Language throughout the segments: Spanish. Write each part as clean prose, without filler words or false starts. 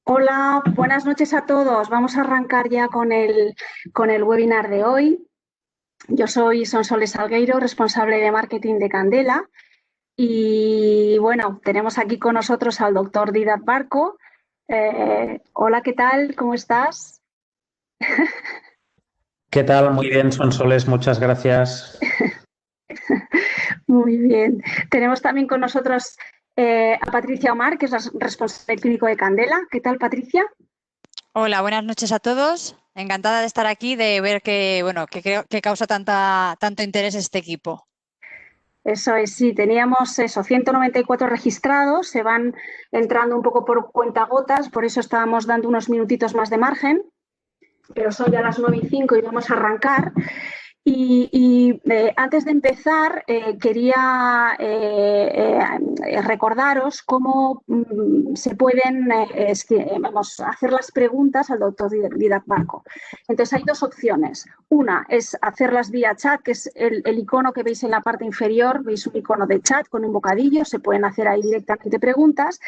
Hola, buenas noches a todos. Vamos a arrancar ya con el webinar de hoy. Yo soy Sonsoles Salgueiro, responsable de marketing de Candela. Y bueno, tenemos aquí con nosotros al doctor Dídac Barco. Hola, ¿qué tal? ¿Cómo estás? ¿Qué tal? Muy bien, Sonsoles, muchas gracias. Muy bien. Tenemos también con nosotros a Patricia Omar, que es la responsable clínico de Candela. ¿Qué tal, Patricia? Hola, buenas noches a todos. Encantada de estar aquí, de ver que causa tanto interés este equipo. Eso es, sí, teníamos 194 registrados, se van entrando un poco por cuentagotas, por eso estábamos dando unos minutitos más de margen, pero son ya las 9:05 y vamos a arrancar. Antes de empezar, quería recordaros cómo se pueden hacer las preguntas al doctor Dídac Barco. Entonces, hay dos opciones. Una es hacerlas vía chat, que es el icono que veis en la parte inferior. Veis un icono de chat con un bocadillo, se pueden hacer ahí directamente preguntas.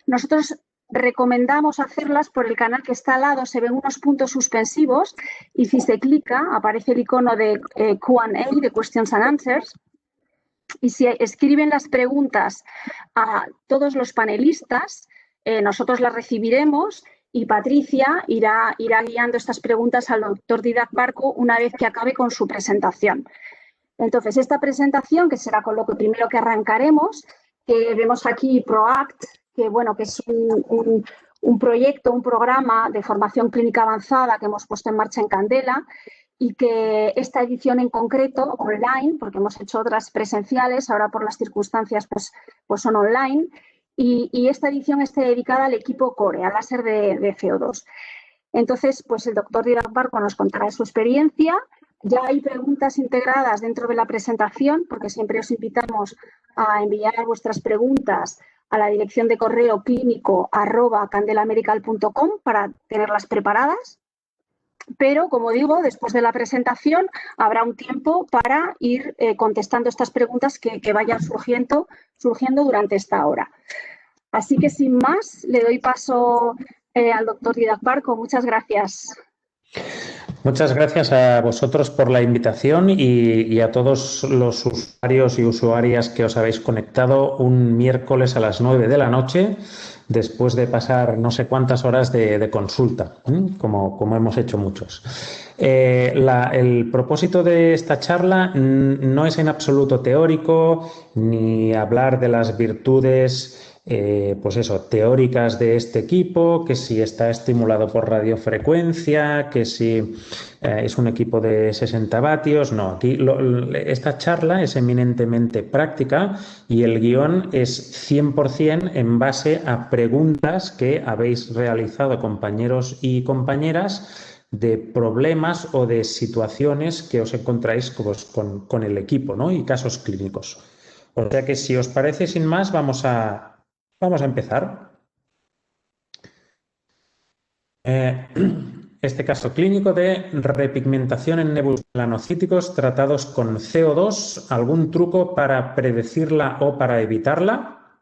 Nosotros recomendamos hacerlas por el canal que está al lado, se ven unos puntos suspensivos y si se clica aparece el icono de Q&A, de Questions and Answers, y si escriben las preguntas a todos los panelistas, nosotros las recibiremos y Patricia irá guiando estas preguntas al doctor Dídac Barco una vez que acabe con su presentación. Entonces, esta presentación, que será con lo que primero que arrancaremos, que vemos aquí PROACT, que es un proyecto, un programa de formación clínica avanzada que hemos puesto en marcha en Candela y que esta edición en concreto, online, porque hemos hecho otras presenciales, ahora por las circunstancias pues son online, y esta edición está dedicada al equipo CORE, al láser de CO2. Entonces, pues el doctor Dídac Barco nos contará su experiencia. Ya hay preguntas integradas dentro de la presentación, porque siempre os invitamos a enviar vuestras preguntas a la dirección de correo clínico@candelamedical.com para tenerlas preparadas. Pero, como digo, después de la presentación habrá un tiempo para ir contestando estas preguntas que vayan surgiendo durante esta hora. Así que, sin más, le doy paso al doctor Dídac Barco. Muchas gracias. Muchas gracias a vosotros por la invitación y a todos los usuarios y usuarias que os habéis conectado un miércoles a las 9 de la noche, después de pasar no sé cuántas horas de consulta, como hemos hecho muchos. El propósito de esta charla no es en absoluto teórico, ni hablar de las virtudes teóricas de este equipo, que si está estimulado por radiofrecuencia, que si es un equipo de 60 vatios. No, aquí esta charla es eminentemente práctica y el guión es 100% en base a preguntas que habéis realizado compañeros y compañeras de problemas o de situaciones que os encontráis con el equipo, ¿no? Y casos clínicos. O sea que si os parece, sin más, vamos a empezar. Este caso clínico de repigmentación en nebus melanocíticos tratados con CO2, ¿algún truco para predecirla o para evitarla?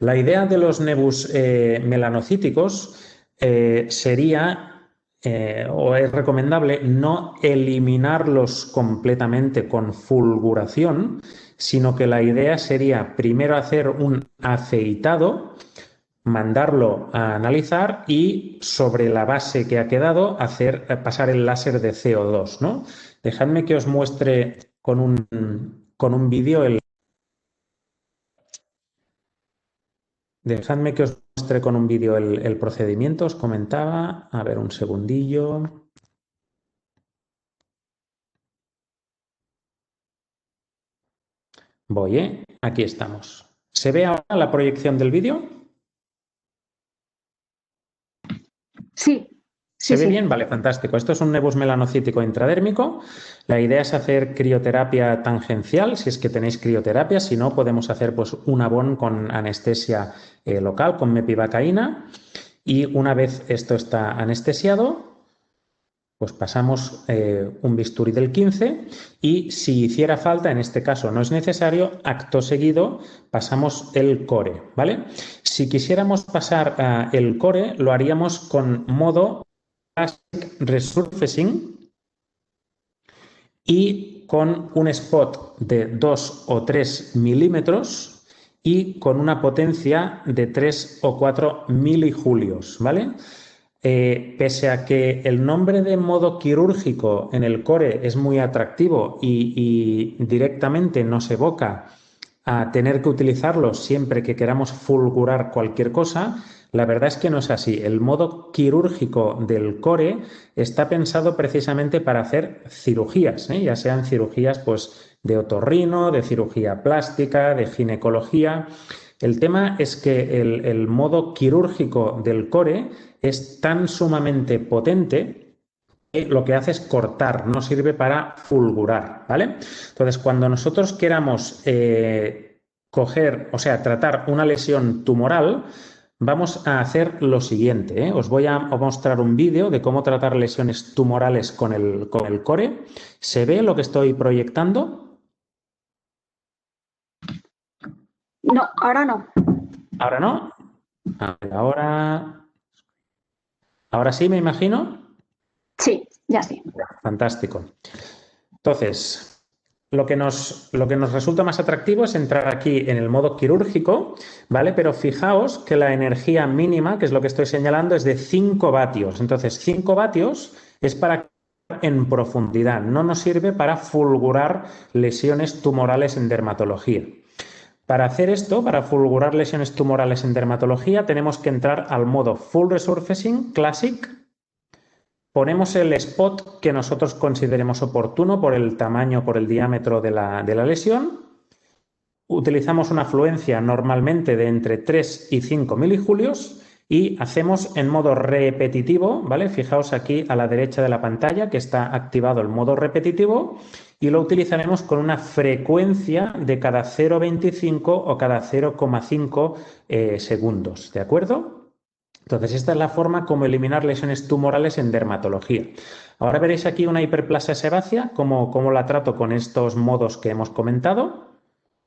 La idea de los nebus melanocíticos sería, o es recomendable, no eliminarlos completamente con fulguración, sino que la idea sería primero hacer un afeitado, mandarlo a analizar y sobre la base que ha quedado pasar el láser de CO2, ¿no? Dejadme que os muestre con un vídeo el procedimiento. Os comentaba, a ver, un segundillo. Voy, aquí estamos. ¿Se ve ahora la proyección del vídeo? Sí. ¿Se ve bien? Vale, fantástico. Esto es un nebus melanocítico intradérmico. La idea es hacer crioterapia tangencial, si es que tenéis crioterapia. Si no, podemos hacer pues, un abón con anestesia local, con mepivacaína. Y una vez esto está anestesiado, pues pasamos un bisturí del 15 y si hiciera falta, en este caso no es necesario, acto seguido pasamos el core, ¿vale? Si quisiéramos pasar el core, lo haríamos con modo Classic Resurfacing y con un spot de 2 o 3 milímetros y con una potencia de 3 o 4 milijulios, ¿vale? Pese a que el nombre de modo quirúrgico en el core es muy atractivo y directamente nos evoca a tener que utilizarlo siempre que queramos fulgurar cualquier cosa, la verdad es que no es así. El modo quirúrgico del core está pensado precisamente para hacer cirugías, ya sean cirugías pues, de otorrino, de cirugía plástica, de ginecología. El tema es que el modo quirúrgico del core es tan sumamente potente que lo que hace es cortar, no sirve para fulgurar, ¿vale? Entonces, cuando nosotros queramos tratar una lesión tumoral, vamos a hacer lo siguiente, Os voy a mostrar un vídeo de cómo tratar lesiones tumorales con el core. ¿Se ve lo que estoy proyectando? No, ahora no. ¿Ahora no? Ahora sí, me imagino. Sí, ya sí. Fantástico. Entonces, lo que nos resulta más atractivo es entrar aquí en el modo quirúrgico, ¿vale? Pero fijaos que la energía mínima, que es lo que estoy señalando, es de 5 vatios. Entonces, 5 vatios es para en profundidad, no nos sirve para fulgurar lesiones tumorales en dermatología. Para hacer esto, para fulgurar lesiones tumorales en dermatología, tenemos que entrar al modo Full Resurfacing Classic. Ponemos el spot que nosotros consideremos oportuno por el tamaño, por el diámetro de la lesión. Utilizamos una fluencia normalmente de entre 3 y 5 milijulios y hacemos en modo repetitivo, ¿vale? Fijaos aquí a la derecha de la pantalla que está activado el modo repetitivo y lo utilizaremos con una frecuencia de cada 0,25 o cada 0,5 segundos, ¿de acuerdo? Entonces, esta es la forma como eliminar lesiones tumorales en dermatología. Ahora veréis aquí una hiperplasia sebácea, cómo la trato con estos modos que hemos comentado.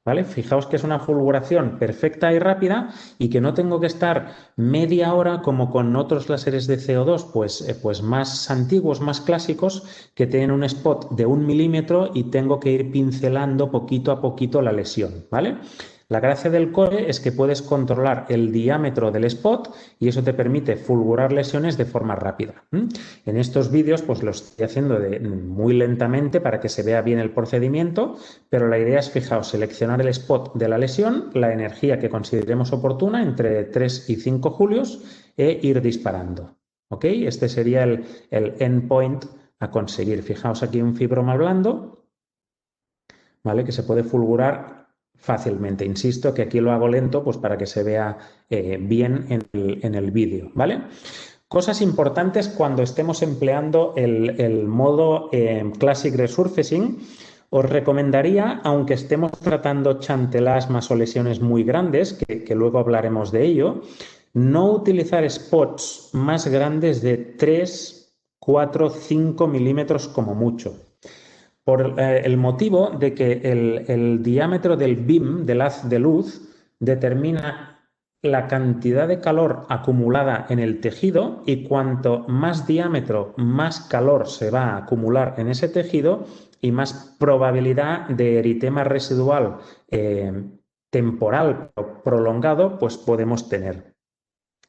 ¿Vale? Fijaos que es una fulguración perfecta y rápida y que no tengo que estar media hora como con otros láseres de CO2, pues más antiguos, más clásicos, que tienen un spot de 1 milímetro y tengo que ir pincelando poquito a poquito la lesión, ¿vale? La gracia del core es que puedes controlar el diámetro del spot y eso te permite fulgurar lesiones de forma rápida. En estos vídeos pues lo estoy haciendo muy lentamente para que se vea bien el procedimiento, pero la idea es, fijaos, seleccionar el spot de la lesión, la energía que consideremos oportuna entre 3 y 5 julios e ir disparando. ¿Ok? Este sería el endpoint a conseguir. Fijaos aquí un fibroma blando, ¿vale? Que se puede fulgurar fácilmente. Insisto que aquí lo hago lento pues para que se vea bien en el vídeo, ¿vale? Cosas importantes cuando estemos empleando el modo Classic Resurfacing. Os recomendaría, aunque estemos tratando chantelasmas o lesiones muy grandes, que luego hablaremos de ello, no utilizar spots más grandes de 3, 4, 5 milímetros como mucho. Por el motivo de que el diámetro del beam, del haz de luz, determina la cantidad de calor acumulada en el tejido y cuanto más diámetro, más calor se va a acumular en ese tejido y más probabilidad de eritema residual temporal o prolongado pues podemos tener.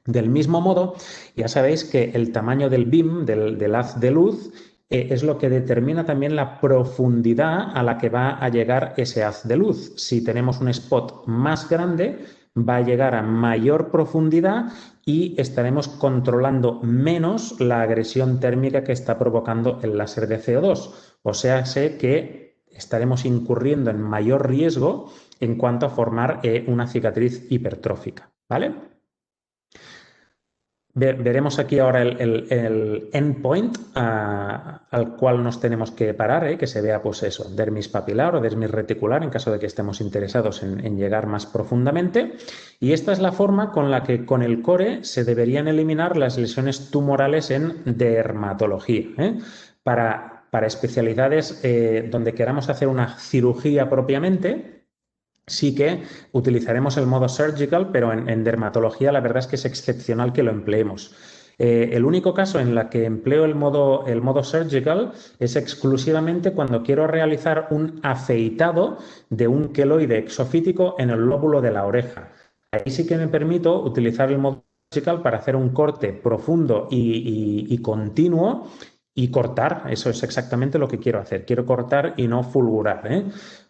Del mismo modo, ya sabéis que el tamaño del beam, del haz de luz, es lo que determina también la profundidad a la que va a llegar ese haz de luz. Si tenemos un spot más grande, va a llegar a mayor profundidad y estaremos controlando menos la agresión térmica que está provocando el láser de CO2. O sea, sé que estaremos incurriendo en mayor riesgo en cuanto a formar una cicatriz hipertrófica, ¿vale? Veremos aquí ahora el endpoint al cual nos tenemos que parar, que se vea pues eso, dermis papilar o dermis reticular en caso de que estemos interesados en llegar más profundamente. Y esta es la forma con la que con el core se deberían eliminar las lesiones tumorales en dermatología. Para especialidades donde queramos hacer una cirugía propiamente, sí que utilizaremos el modo surgical, pero en dermatología la verdad es que es excepcional que lo empleemos. El único caso en el que empleo el modo surgical es exclusivamente cuando quiero realizar un afeitado de un queloide exofítico en el lóbulo de la oreja. Ahí sí que me permito utilizar el modo surgical para hacer un corte profundo y continuo y cortar. Eso es exactamente lo que quiero hacer. Quiero cortar y no fulgurar.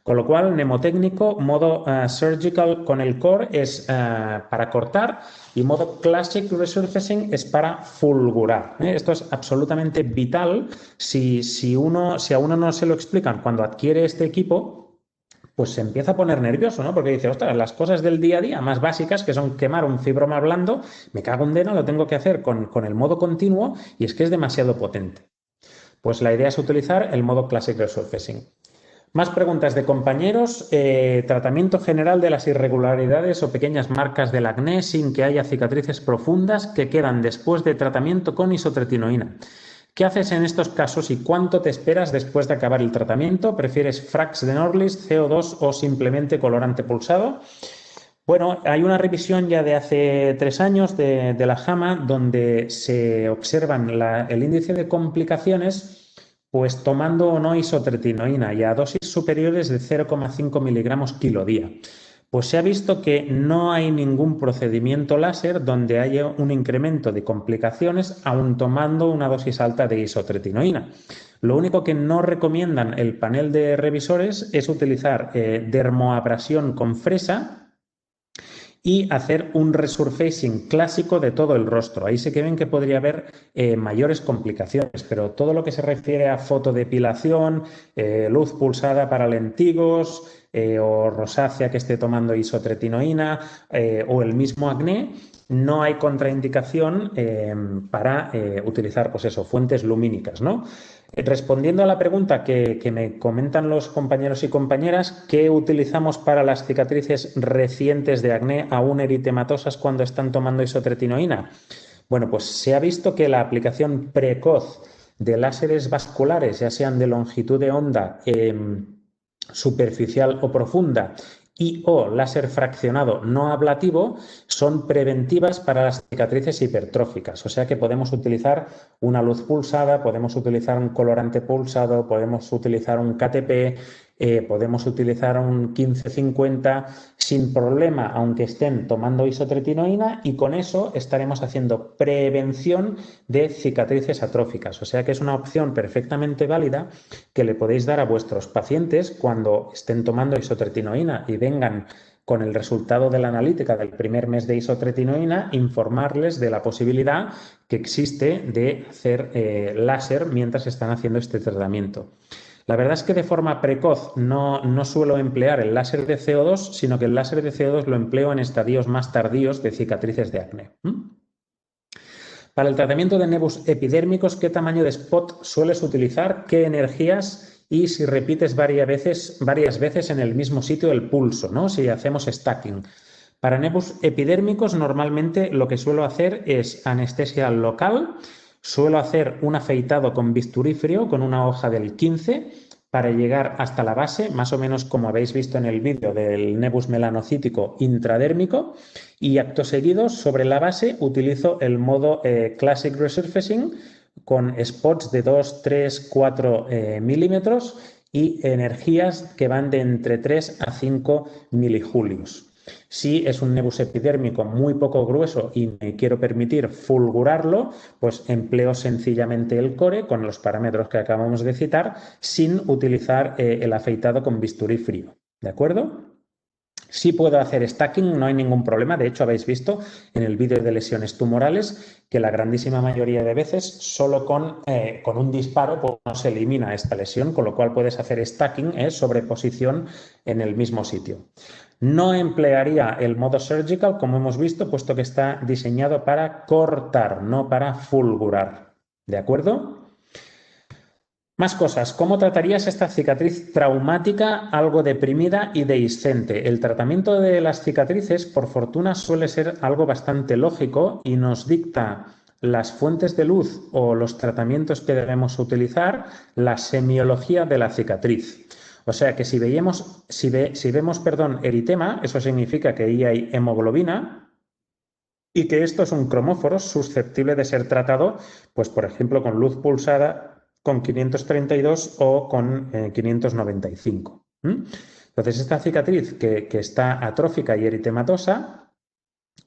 Con lo cual, mnemotécnico, modo surgical con el core es para cortar y modo classic resurfacing es para fulgurar. Esto es absolutamente vital. Si a uno no se lo explican cuando adquiere este equipo, pues se empieza a poner nervioso, ¿no? Porque dice, ostras, las cosas del día a día más básicas, que son quemar un fibroma blando, me cago en deno, lo tengo que hacer con el modo continuo y es que es demasiado potente. Pues la idea es utilizar el modo classic resurfacing. Más preguntas de compañeros. Tratamiento general de las irregularidades o pequeñas marcas del acné sin que haya cicatrices profundas que quedan después de tratamiento con isotretinoína. ¿Qué haces en estos casos y cuánto te esperas después de acabar el tratamiento? ¿Prefieres Frax de Norlis, CO2 o simplemente colorante pulsado? Bueno, hay una revisión ya de hace 3 años de la JAMA donde se observan el índice de complicaciones pues tomando o no isotretinoína y a dosis superiores de 0,5 miligramos kilo día. Pues se ha visto que no hay ningún procedimiento láser donde haya un incremento de complicaciones aun tomando una dosis alta de isotretinoína. Lo único que no recomiendan el panel de revisores es utilizar dermoabrasión con fresa y hacer un resurfacing clásico de todo el rostro. Ahí sí que ven que podría haber mayores complicaciones, pero todo lo que se refiere a fotodepilación, luz pulsada para lentigos o rosácea que esté tomando isotretinoína o el mismo acné, no hay contraindicación para utilizar pues eso, fuentes lumínicas, ¿no? Respondiendo a la pregunta que me comentan los compañeros y compañeras, ¿qué utilizamos para las cicatrices recientes de acné aún eritematosas cuando están tomando isotretinoína? Bueno, pues se ha visto que la aplicación precoz de láseres vasculares, ya sean de longitud de onda superficial o profunda, y o láser fraccionado no ablativo son preventivas para las cicatrices hipertróficas. O sea que podemos utilizar una luz pulsada, podemos utilizar un colorante pulsado, podemos utilizar un KTP, podemos utilizar un 1550 sin problema, aunque estén tomando isotretinoína, y con eso estaremos haciendo prevención de cicatrices atróficas. O sea que es una opción perfectamente válida que le podéis dar a vuestros pacientes cuando estén tomando isotretinoína y vengan con el resultado de la analítica del primer mes de isotretinoína, informarles de la posibilidad que existe de hacer láser mientras están haciendo este tratamiento. La verdad es que de forma precoz no suelo emplear el láser de CO2, sino que el láser de CO2 lo empleo en estadios más tardíos de cicatrices de acné. Para el tratamiento de nebus epidérmicos, ¿qué tamaño de spot sueles utilizar? ¿Qué energías? Y si repites varias veces en el mismo sitio el pulso, ¿no? Si hacemos stacking. Para nebus epidérmicos, normalmente lo que suelo hacer es anestesia local. Suelo hacer un afeitado con bisturí frío con una hoja del 15 para llegar hasta la base, más o menos como habéis visto en el vídeo del nebus melanocítico intradérmico, y acto seguido sobre la base utilizo el modo Classic Resurfacing con spots de 2, 3, 4 milímetros y energías que van de entre 3 a 5 milijulios. Si es un nebus epidérmico muy poco grueso y me quiero permitir fulgurarlo, pues empleo sencillamente el core con los parámetros que acabamos de citar sin utilizar el afeitado con bisturí frío. ¿De acuerdo? Sí puedo hacer stacking, no hay ningún problema. De hecho, habéis visto en el vídeo de lesiones tumorales que la grandísima mayoría de veces solo con un disparo pues, no se elimina esta lesión, con lo cual puedes hacer stacking, sobreposición en el mismo sitio. No emplearía el modo surgical, como hemos visto, puesto que está diseñado para cortar, no para fulgurar. ¿De acuerdo? Más cosas. ¿Cómo tratarías esta cicatriz traumática, algo deprimida y dehiscente? El tratamiento de las cicatrices, por fortuna, suele ser algo bastante lógico y nos dicta las fuentes de luz o los tratamientos que debemos utilizar, la semiología de la cicatriz. O sea que si vemos eritema, eso significa que ahí hay hemoglobina y que esto es un cromóforo susceptible de ser tratado, pues por ejemplo, con luz pulsada, con 532 o con 595. Entonces, esta cicatriz que está atrófica y eritematosa,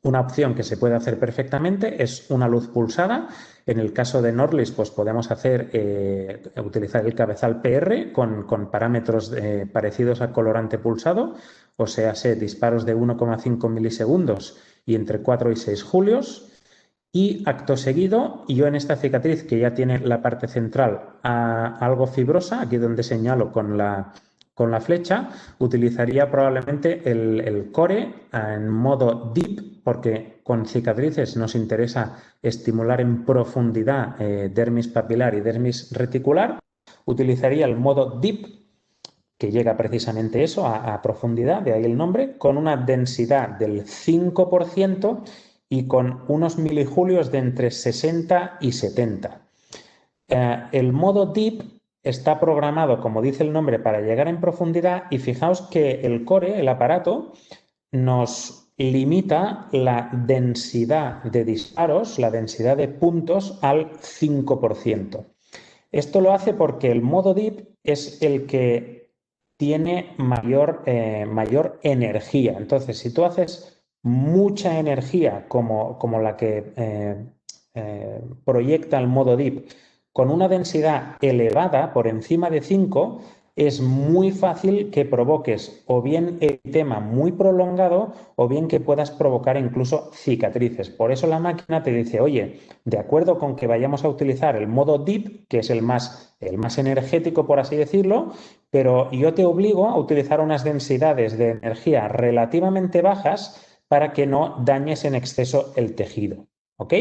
una opción que se puede hacer perfectamente es una luz pulsada. En el caso de Norlis, pues podemos utilizar el cabezal PR con parámetros parecidos al colorante pulsado, o sea, disparos de 1,5 milisegundos y entre 4 y 6 julios. Y acto seguido, yo en esta cicatriz que ya tiene la parte central algo fibrosa, aquí donde señalo con la flecha, utilizaría probablemente el core en modo deep, porque con cicatrices nos interesa estimular en profundidad dermis papilar y dermis reticular. Utilizaría el modo deep, que llega precisamente eso, a profundidad, de ahí el nombre, con una densidad del 5%, y con unos milijulios de entre 60 y 70. El modo deep está programado, como dice el nombre, para llegar en profundidad, y fijaos que el core, el aparato, nos limita la densidad de disparos, la densidad de puntos al 5%. Esto lo hace porque el modo deep es el que tiene mayor energía. Entonces, si tú haces mucha energía como la que proyecta el modo deep con una densidad elevada por encima de 5, es muy fácil que provoques o bien eritema muy prolongado o bien que puedas provocar incluso cicatrices. Por eso la máquina te dice, oye, de acuerdo con que vayamos a utilizar el modo deep, que es el más energético, por así decirlo, pero yo te obligo a utilizar unas densidades de energía relativamente bajas para que no dañes en exceso el tejido. ¿Ok?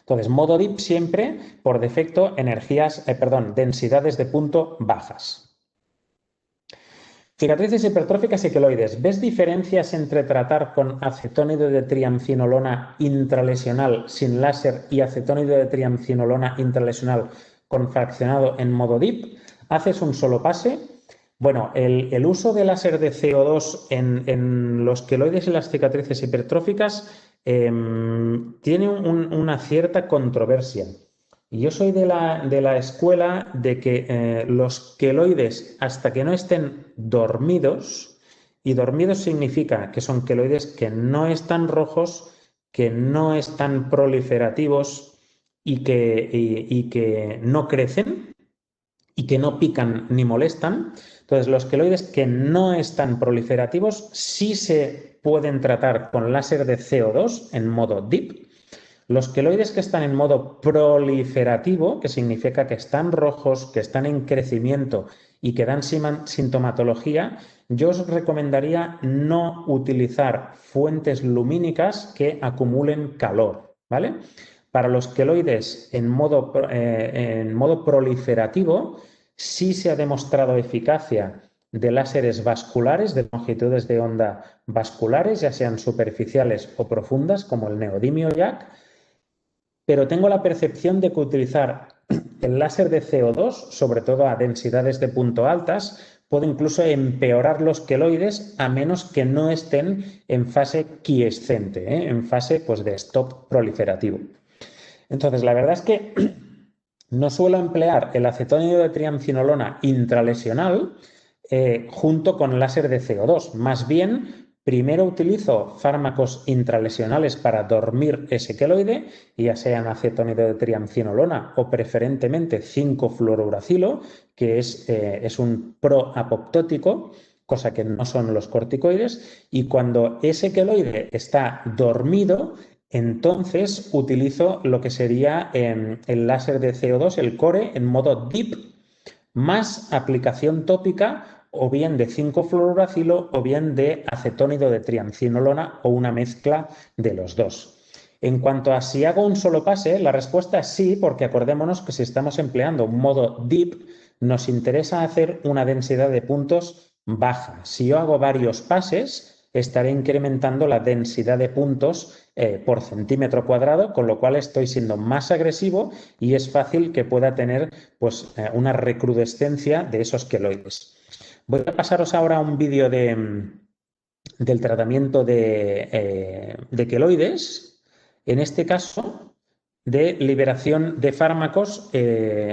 Entonces, modo deep siempre, por defecto, densidades de punto bajas. Cicatrices hipertróficas y queloides. ¿Ves diferencias entre tratar con acetónido de triamcinolona intralesional sin láser y acetónido de triamcinolona intralesional con fraccionado en modo deep? ¿Haces un solo pase? Bueno, el uso de láser de CO2 en los queloides y las cicatrices hipertróficas tiene una cierta controversia. Yo soy de la escuela de que los queloides, hasta que no estén dormidos, y dormidos significa que son queloides que no están rojos, que no están proliferativos y que no crecen y que no pican ni molestan. Entonces, los queloides que no están proliferativos sí se pueden tratar con láser de CO2 en modo deep. Los queloides que están en modo proliferativo, que significa que están rojos, que están en crecimiento y que dan sintomatología, yo os recomendaría no utilizar fuentes lumínicas que acumulen calor, ¿vale? Para los queloides en modo proliferativo, sí se ha demostrado eficacia de láseres vasculares, de longitudes de onda vasculares, ya sean superficiales o profundas, como el neodimio YAG, pero tengo la percepción de que utilizar el láser de CO2, sobre todo a densidades de punto altas, puede incluso empeorar los queloides, a menos que no estén en fase quiescente, en fase de stop proliferativo. Entonces, la verdad es que no suelo emplear el acetónido de triamcinolona intralesional junto con láser de CO2. Más bien, primero utilizo fármacos intralesionales para dormir ese queloide, ya sean acetónido de triamcinolona o preferentemente 5-fluorouracilo, que es un proapoptótico, cosa que no son los corticoides, y cuando ese queloide está dormido, entonces utilizo lo que sería el láser de CO2, el core, en modo deep, más aplicación tópica o bien de 5-fluoruracilo o bien de acetónido de triamcinolona o una mezcla de los dos. En cuanto a si hago un solo pase, la respuesta es sí, porque acordémonos que si estamos empleando un modo DIP, nos interesa hacer una densidad de puntos baja. Si yo hago varios pases, estaré incrementando la densidad de puntos por centímetro cuadrado, con lo cual estoy siendo más agresivo y es fácil que pueda tener pues, una recrudescencia de esos queloides. Voy a pasaros ahora un vídeo del tratamiento de queloides, en este caso de liberación de fármacos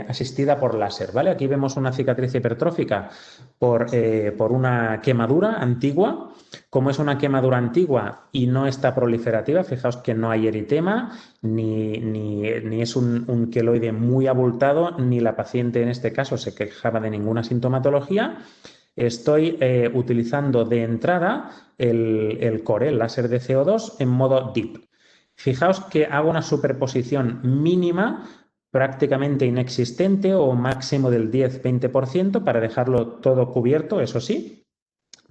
asistida por láser, ¿vale? Aquí vemos una cicatriz hipertrófica por una quemadura antigua. Como es una quemadura antigua y no está proliferativa, fijaos que no hay eritema, ni es un queloide muy abultado, ni la paciente en este caso se quejaba de ninguna sintomatología. Estoy utilizando de entrada el core, el láser de CO2, en modo DIP. Fijaos que hago una superposición mínima, prácticamente inexistente o máximo del 10-20% para dejarlo todo cubierto, eso sí,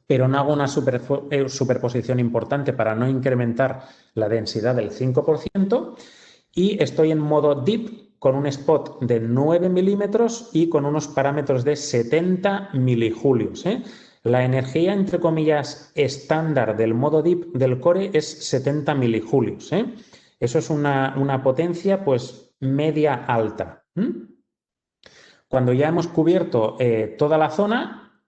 pero no hago una superposición importante para no incrementar la densidad del 5%, y estoy en modo DIP con un spot de 9 milímetros y con unos parámetros de 70 milijulios. La energía, entre comillas, estándar del modo DIP del core es 70 milijulios. Eso es una potencia pues media alta. Cuando ya hemos cubierto toda la zona,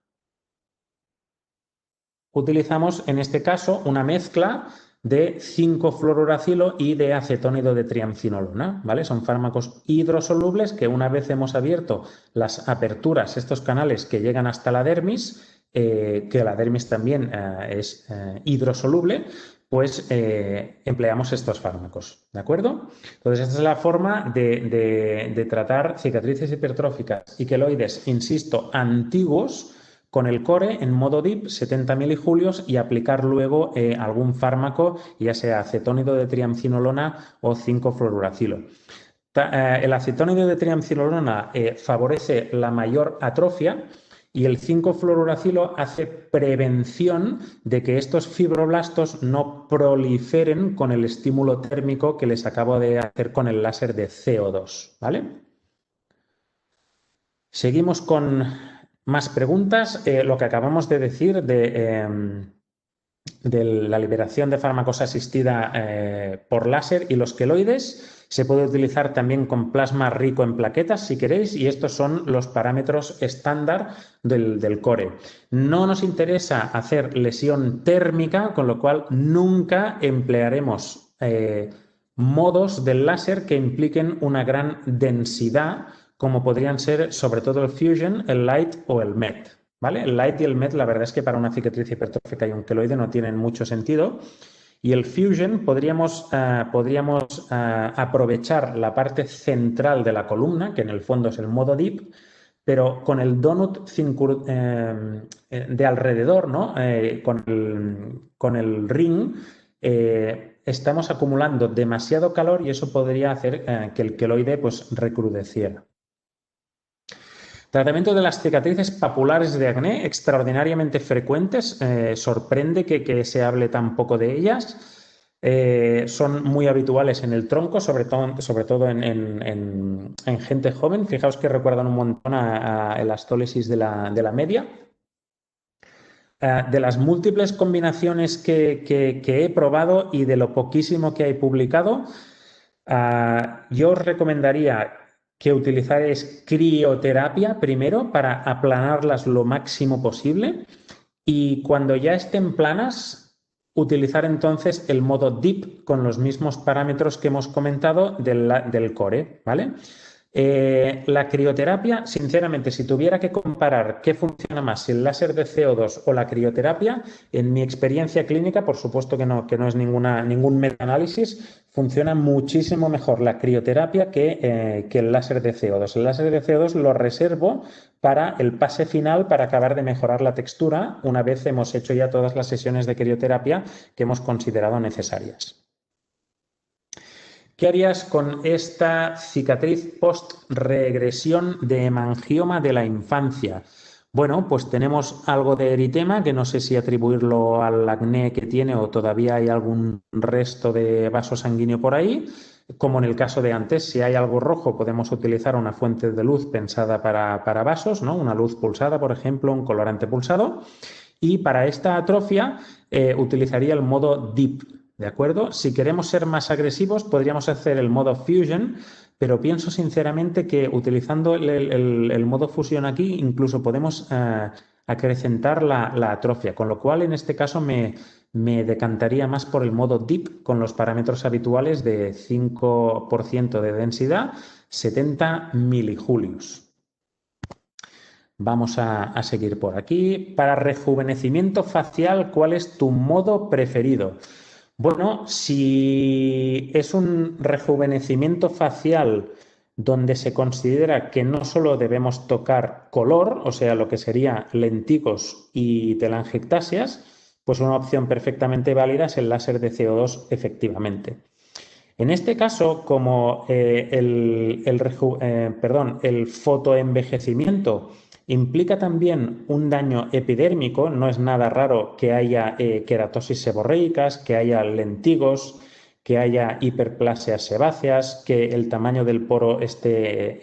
utilizamos en este caso una mezcla de 5-fluoruracilo y de acetónido de triamcinolona, ¿vale? Son fármacos hidrosolubles que una vez hemos abierto las aperturas, estos canales que llegan hasta la dermis, que la dermis también es hidrosoluble, pues empleamos estos fármacos, ¿de acuerdo? Entonces, esta es la forma de tratar cicatrices hipertróficas y queloides, insisto, antiguos, con el core en modo DIP, 70 milijulios, y aplicar luego algún fármaco, ya sea acetónido de triamcinolona o 5-fluoruracilo. El acetónido de triamcinolona favorece la mayor atrofia y el 5-fluoruracilo hace prevención de que estos fibroblastos no proliferen con el estímulo térmico que les acabo de hacer con el láser de CO2, ¿vale? Seguimos con más preguntas. Lo que acabamos de decir de la liberación de fármacos asistida por láser y los queloides se puede utilizar también con plasma rico en plaquetas si queréis, y estos son los parámetros estándar del core. No nos interesa hacer lesión térmica, con lo cual nunca emplearemos modos del láser que impliquen una gran densidad, como podrían ser sobre todo el Fusion, el Light o el MET. ¿Vale? El Light y el MET, la verdad es que para una cicatriz hipertrófica y un queloide no tienen mucho sentido. Y el Fusion podríamos aprovechar la parte central de la columna, que en el fondo es el modo DIP, pero con el donut de alrededor, ¿no? Con el ring, estamos acumulando demasiado calor y eso podría hacer que el queloide pues, recrudeciera. Tratamiento de las cicatrices papulares de acné, extraordinariamente frecuentes. Sorprende que se hable tan poco de ellas. Son muy habituales en el tronco, sobre todo en gente joven. Fijaos que recuerdan un montón a elastólisis de la media. De las múltiples combinaciones que he probado y de lo poquísimo que hay publicado, yo os recomendaría que utilizáis crioterapia primero para aplanarlas lo máximo posible, y cuando ya estén planas, utilizar entonces el modo DIP con los mismos parámetros que hemos comentado del core, ¿vale? La crioterapia, sinceramente, si tuviera que comparar qué funciona más, el láser de CO2 o la crioterapia, en mi experiencia clínica, por supuesto que no es ningún metaanálisis, funciona muchísimo mejor la crioterapia que el láser de CO2. El láser de CO2 lo reservo para el pase final, para acabar de mejorar la textura, una vez hemos hecho ya todas las sesiones de crioterapia que hemos considerado necesarias. ¿Qué harías con esta cicatriz post-regresión de hemangioma de la infancia? Bueno, pues tenemos algo de eritema, que no sé si atribuirlo al acné que tiene o todavía hay algún resto de vaso sanguíneo por ahí. Como en el caso de antes, si hay algo rojo, podemos utilizar una fuente de luz pensada para vasos, ¿no? Una luz pulsada, por ejemplo, un colorante pulsado. Y para esta atrofia utilizaría el modo Deep, ¿de acuerdo? Si queremos ser más agresivos, podríamos hacer el modo Fusion, pero pienso sinceramente que utilizando el modo fusión aquí incluso podemos acrecentar la atrofia, con lo cual en este caso me decantaría más por el modo Deep con los parámetros habituales de 5% de densidad, 70 milijulios. Vamos a seguir por aquí. Para rejuvenecimiento facial, ¿cuál es tu modo preferido? Bueno, si es un rejuvenecimiento facial donde se considera que no solo debemos tocar color, o sea, lo que sería lentigos y telangiectasias, pues una opción perfectamente válida es el láser de CO2, efectivamente. En este caso, como el fotoenvejecimiento implica también un daño epidérmico, no es nada raro que haya queratosis seborreicas, que haya lentigos, que haya hiperplasias sebáceas, que el tamaño del poro esté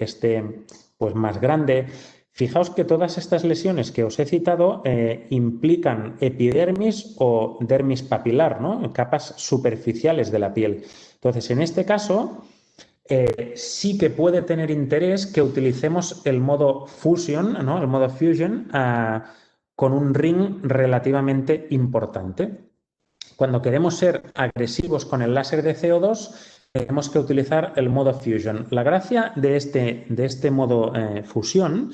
pues más grande. Fijaos que todas estas lesiones que os he citado implican epidermis o dermis papilar, ¿no? Capas superficiales de la piel. Entonces, en este caso, sí que puede tener interés que utilicemos el modo Fusion, ¿no? El modo Fusion con un ring relativamente importante. Cuando queremos ser agresivos con el láser de CO2, tenemos que utilizar el modo Fusion. La gracia de este modo fusión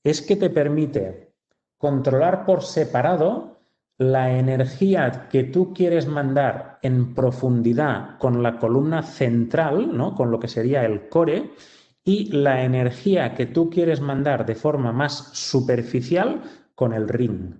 es que te permite controlar por separado la energía que tú quieres mandar en profundidad con la columna central, ¿no? Con lo que sería el core, y la energía que tú quieres mandar de forma más superficial con el ring.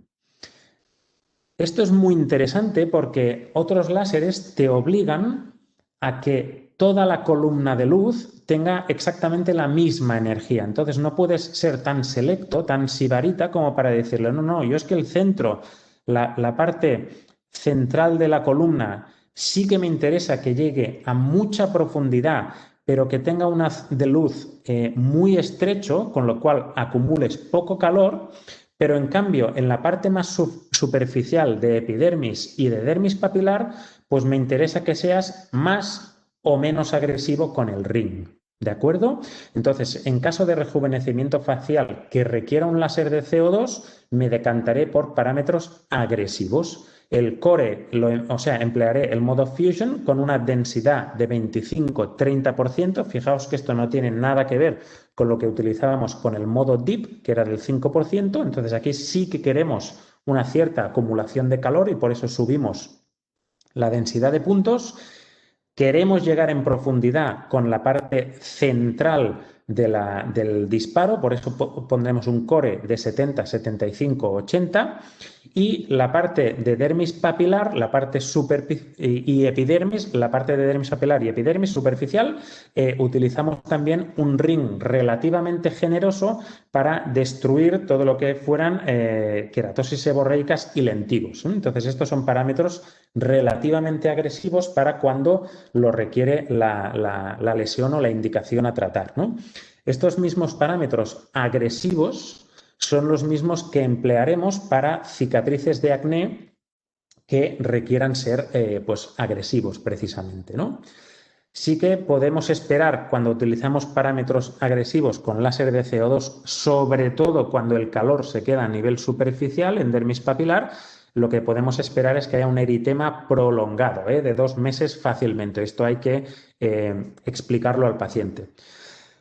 Esto es muy interesante porque otros láseres te obligan a que toda la columna de luz tenga exactamente la misma energía. Entonces no puedes ser tan selecto, tan sibarita como para decirle, no, yo es que el centro, la parte central de la columna sí que me interesa que llegue a mucha profundidad, pero que tenga un haz de luz muy estrecho, con lo cual acumules poco calor. Pero en cambio, en la parte más superficial de epidermis y de dermis papilar, pues me interesa que seas más o menos agresivo con el ring. ¿De acuerdo? Entonces, en caso de rejuvenecimiento facial que requiera un láser de CO2, me decantaré por parámetros agresivos. El core, emplearé el modo Fusion con una densidad de 25-30%. Fijaos que esto no tiene nada que ver con lo que utilizábamos con el modo Deep, que era del 5%. Entonces aquí sí que queremos una cierta acumulación de calor y por eso subimos la densidad de puntos. Queremos llegar en profundidad con la parte central del disparo, por eso pondremos un core de 70, 75, 80 y la parte de dermis papilar, la parte y epidermis, la parte de dermis papilar y epidermis superficial, utilizamos también un ring relativamente generoso para destruir todo lo que fueran queratosis seborreicas y lentigos. Entonces estos son parámetros relativamente agresivos para cuando lo requiere la lesión o la indicación a tratar, ¿no? Estos mismos parámetros agresivos son los mismos que emplearemos para cicatrices de acné que requieran ser pues agresivos precisamente, ¿no? Sí que podemos esperar cuando utilizamos parámetros agresivos con láser de CO2, sobre todo cuando el calor se queda a nivel superficial en dermis papilar, lo que podemos esperar es que haya un eritema prolongado, de 2 meses fácilmente. Esto hay que explicarlo al paciente.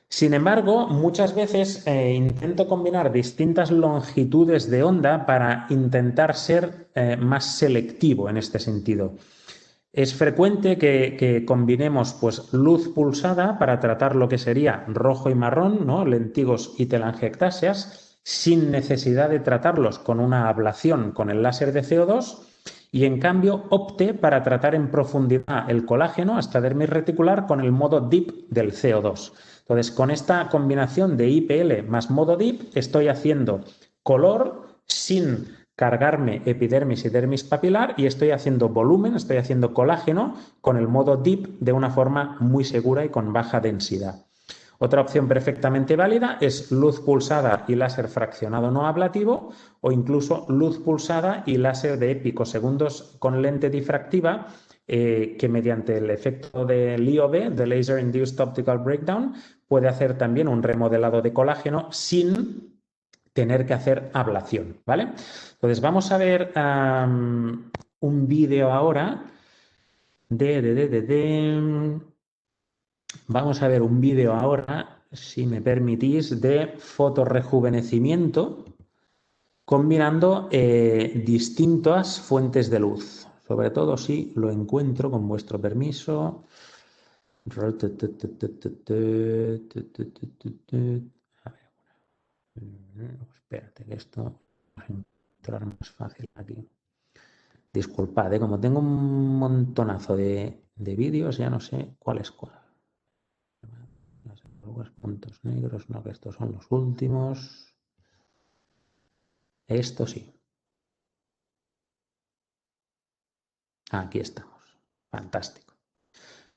Sin embargo, muchas veces intento combinar distintas longitudes de onda para intentar ser más selectivo en este sentido. Es frecuente que combinemos pues, luz pulsada para tratar lo que sería rojo y marrón, ¿no? Lentigos y telangiectasias, sin necesidad de tratarlos con una ablación con el láser de CO2 y en cambio opte para tratar en profundidad el colágeno hasta dermis reticular con el modo Deep del CO2. Entonces, con esta combinación de IPL más modo Deep estoy haciendo color sin cargarme epidermis y dermis papilar y estoy haciendo volumen, estoy haciendo colágeno con el modo DIP de una forma muy segura y con baja densidad. Otra opción perfectamente válida es luz pulsada y láser fraccionado no ablativo o incluso luz pulsada y láser de picosegundos con lente difractiva que mediante el efecto de LIOB, de Laser Induced Optical Breakdown, puede hacer también un remodelado de colágeno sin tener que hacer ablación, ¿vale? Entonces vamos a ver un vídeo ahora Vamos a ver un vídeo ahora, si me permitís, de fotorrejuvenecimiento combinando distintas fuentes de luz. Sobre todo si lo encuentro, con vuestro permiso. A ver, espérate, que esto va a entrar más fácil aquí. Disculpad, como tengo un montonazo de vídeos, ya no sé cuál es cuál. Los puntos negros, no, que estos son los últimos. Esto sí. Aquí estamos. Fantástico.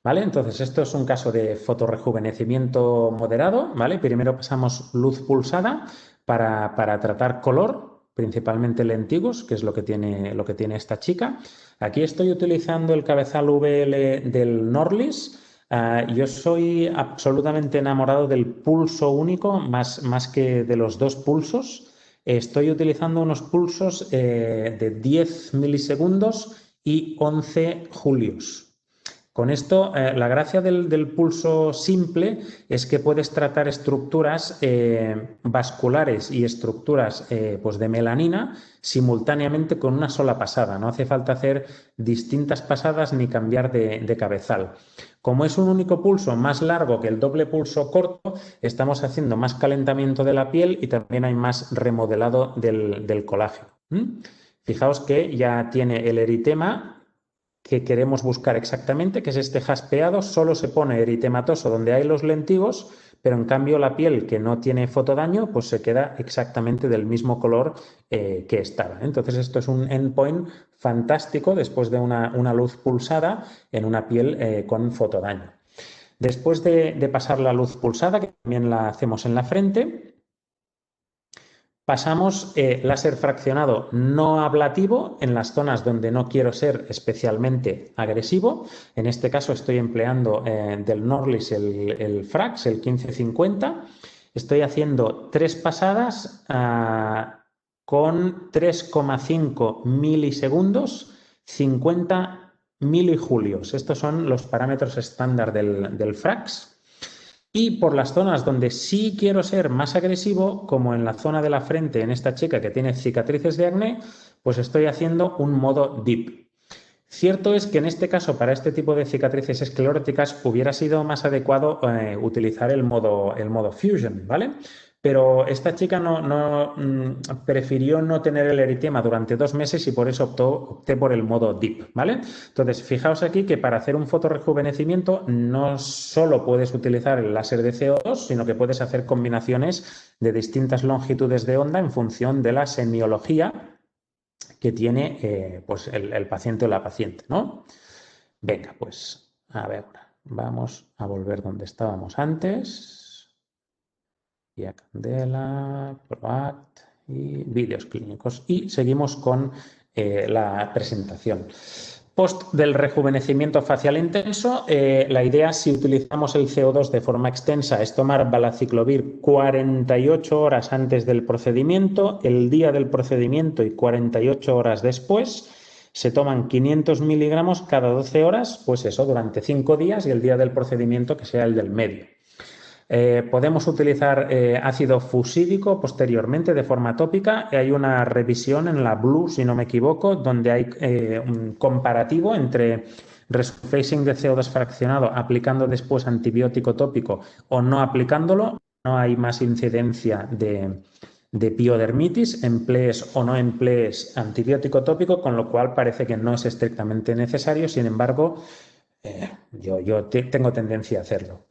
¿Vale? Entonces, esto es un caso de fotorrejuvenecimiento moderado, ¿vale? Primero pasamos luz pulsada para tratar color, principalmente lentigos, que es lo que tiene esta chica. Aquí estoy utilizando el cabezal VL del Norlis. Yo soy absolutamente enamorado del pulso único, más que de los dos pulsos. Estoy utilizando unos pulsos de 10 milisegundos y 11 julios. Con esto, la gracia del pulso simple es que puedes tratar estructuras vasculares y estructuras pues de melanina simultáneamente con una sola pasada. No hace falta hacer distintas pasadas ni cambiar de cabezal. Como es un único pulso más largo que el doble pulso corto, estamos haciendo más calentamiento de la piel y también hay más remodelado del colágeno. Fijaos que ya tiene el eritema que queremos buscar exactamente, que es este jaspeado. Solo se pone eritematoso donde hay los lentigos, pero en cambio la piel que no tiene fotodaño pues se queda exactamente del mismo color que estaba. Entonces esto es un endpoint fantástico después de una luz pulsada en una piel con fotodaño. Después de pasar la luz pulsada, que también la hacemos en la frente, pasamos láser fraccionado no ablativo en las zonas donde no quiero ser especialmente agresivo. En este caso estoy empleando del Norlis el Frax, el 1550. Estoy haciendo 3 pasadas con 3,5 milisegundos, 50 milijulios. Estos son los parámetros estándar del Frax. Y por las zonas donde sí quiero ser más agresivo, como en la zona de la frente en esta chica que tiene cicatrices de acné, pues estoy haciendo un modo DIP. Cierto es que en este caso, para este tipo de cicatrices escleróticas, hubiera sido más adecuado utilizar el modo Fusion, ¿vale? Pero esta chica prefirió no tener el eritema durante 2 meses y por eso opté por el modo DIP, ¿vale? Entonces, fijaos aquí que para hacer un fotorrejuvenecimiento no solo puedes utilizar el láser de CO2, sino que puedes hacer combinaciones de distintas longitudes de onda en función de la semiología que tiene pues el paciente o la paciente, ¿no? Venga, pues a ver, vamos a volver donde estábamos antes. Vía Candela, ProAct y vídeos clínicos. Y seguimos con la presentación. Post del rejuvenecimiento facial intenso, la idea, si utilizamos el CO2 de forma extensa, es tomar valaciclovir 48 horas antes del procedimiento, el día del procedimiento y 48 horas después. Se toman 500 miligramos cada 12 horas, pues eso, durante 5 días y el día del procedimiento que sea el del medio. Podemos utilizar ácido fusídico posteriormente de forma tópica. Hay una revisión en la Blue, si no me equivoco, donde hay un comparativo entre resurfacing de CO2 fraccionado aplicando después antibiótico tópico o no aplicándolo. No hay más incidencia de piodermitis, emplees o no emplees antibiótico tópico, con lo cual parece que no es estrictamente necesario. Sin embargo, yo tengo tendencia a hacerlo.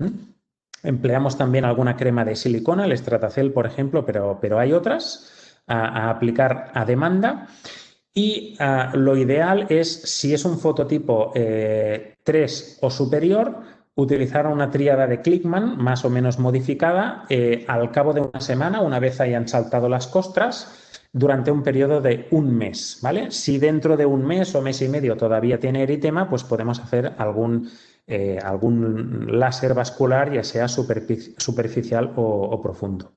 Empleamos también alguna crema de silicona, el Stratacel, por ejemplo, pero hay otras. a aplicar a demanda. Y lo ideal es, si es un fototipo 3 o superior, utilizar una tríada de Clickman más o menos modificada al cabo de una semana, una vez hayan saltado las costras, durante un periodo de un mes, ¿vale? Si dentro de un mes o mes y medio todavía tiene eritema, pues podemos hacer algún láser vascular, ya sea superficial o profundo.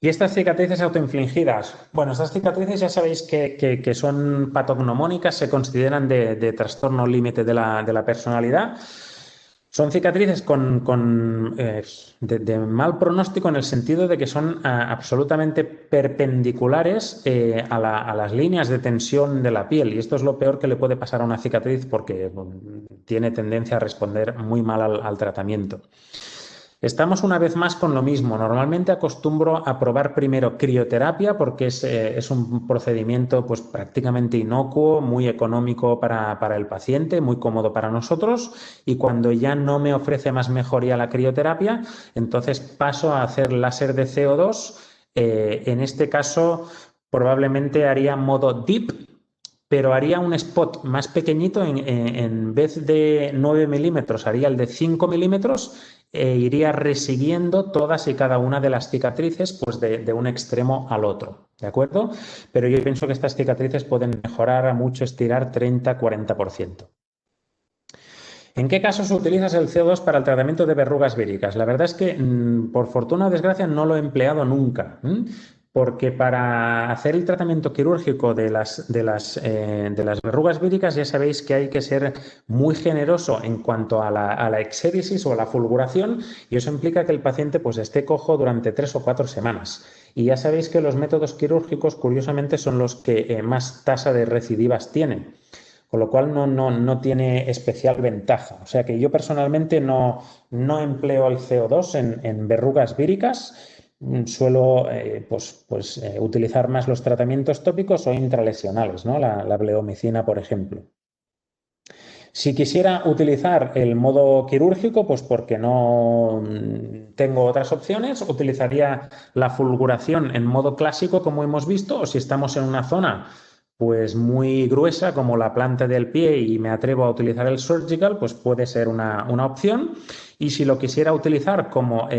¿Y estas cicatrices autoinfligidas? Bueno, estas cicatrices ya sabéis que son patognomónicas, se consideran de trastorno límite de la personalidad. Son cicatrices de mal pronóstico en el sentido de que son absolutamente perpendiculares a las líneas de tensión de la piel, y esto es lo peor que le puede pasar a una cicatriz porque tiene tendencia a responder muy mal al tratamiento. Estamos una vez más con lo mismo. Normalmente acostumbro a probar primero crioterapia porque es un procedimiento pues, prácticamente inocuo, muy económico para el paciente, muy cómodo para nosotros, y cuando ya no me ofrece más mejoría la crioterapia, entonces paso a hacer láser de CO2. En este caso probablemente haría modo DIP, pero haría un spot más pequeñito, en vez de 9 milímetros haría el de 5 milímetros e iría resiguiendo todas y cada una de las cicatrices pues de un extremo al otro, ¿de acuerdo? Pero yo pienso que estas cicatrices pueden mejorar a mucho, estirar 30-40%. ¿En qué casos utilizas el CO2 para el tratamiento de verrugas víricas? La verdad es que, por fortuna o desgracia, no lo he empleado nunca, porque para hacer el tratamiento quirúrgico de las verrugas víricas ya sabéis que hay que ser muy generoso en cuanto a la exéresis o a la fulguración, y eso implica que el paciente pues, esté cojo durante 3 o 4 semanas. Y ya sabéis que los métodos quirúrgicos, curiosamente, son los que más tasa de recidivas tienen, con lo cual no tiene especial ventaja. O sea que yo personalmente no empleo el CO2 en verrugas víricas. Suelo utilizar más los tratamientos tópicos o intralesionales, ¿no? La bleomicina, por ejemplo. Si quisiera utilizar el modo quirúrgico, pues porque no tengo otras opciones, utilizaría la fulguración en modo clásico, como hemos visto, o si estamos en una zona pues muy gruesa como la planta del pie y me atrevo a utilizar el surgical, pues puede ser una opción. Y si lo quisiera utilizar como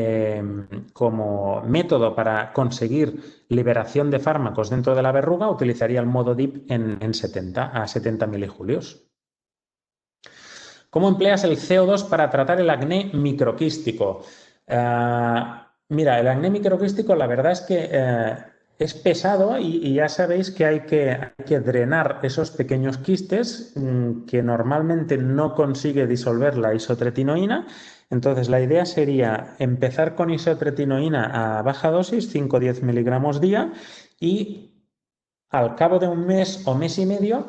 método para conseguir liberación de fármacos dentro de la verruga, utilizaría el modo DIP en 70 milijulios. ¿Cómo empleas el CO2 para tratar el acné microquístico? Mira, el acné microquístico la verdad es que es pesado y ya sabéis que hay que drenar esos pequeños quistes que normalmente no consigue disolver la isotretinoína. Entonces la idea sería empezar con isotretinoína a baja dosis, 5 o 10 miligramos día, y al cabo de un mes o mes y medio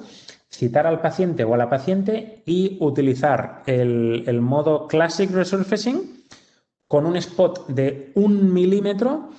citar al paciente o a la paciente y utilizar el modo Classic Resurfacing con un spot de 1 milímetro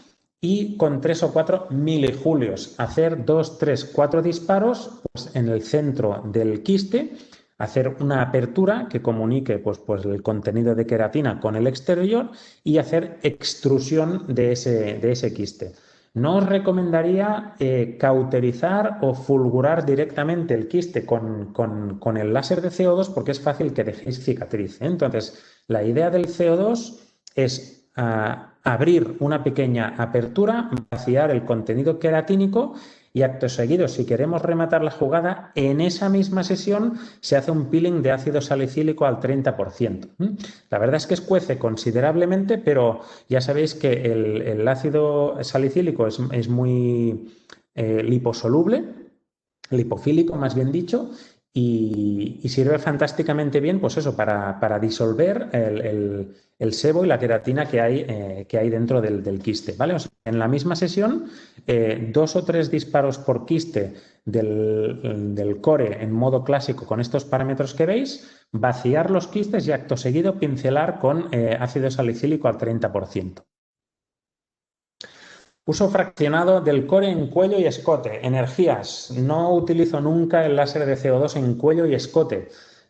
y con 3 o 4 milijulios. Hacer 2, 3, 4 disparos pues, en el centro del quiste, hacer una apertura que comunique pues, el contenido de queratina con el exterior y hacer extrusión de ese quiste. No os recomendaría cauterizar o fulgurar directamente el quiste con el láser de CO2 porque es fácil que dejéis cicatriz, ¿eh? Entonces, la idea del CO2 es abrir una pequeña apertura, vaciar el contenido queratínico y acto seguido, si queremos rematar la jugada, en esa misma sesión se hace un peeling de ácido salicílico al 30%. La verdad es que escuece considerablemente, pero ya sabéis que el ácido salicílico es muy liposoluble, lipofílico más bien dicho, y sirve fantásticamente bien, pues eso, para disolver el sebo y la queratina que hay dentro del quiste, ¿vale? O sea, en la misma sesión, 2 o 3 disparos por quiste del core en modo clásico con estos parámetros que veis, vaciar los quistes y acto seguido pincelar con ácido salicílico al 30%. Uso fraccionado del core en cuello y escote. Energías. No utilizo nunca el láser de CO2 en cuello y escote.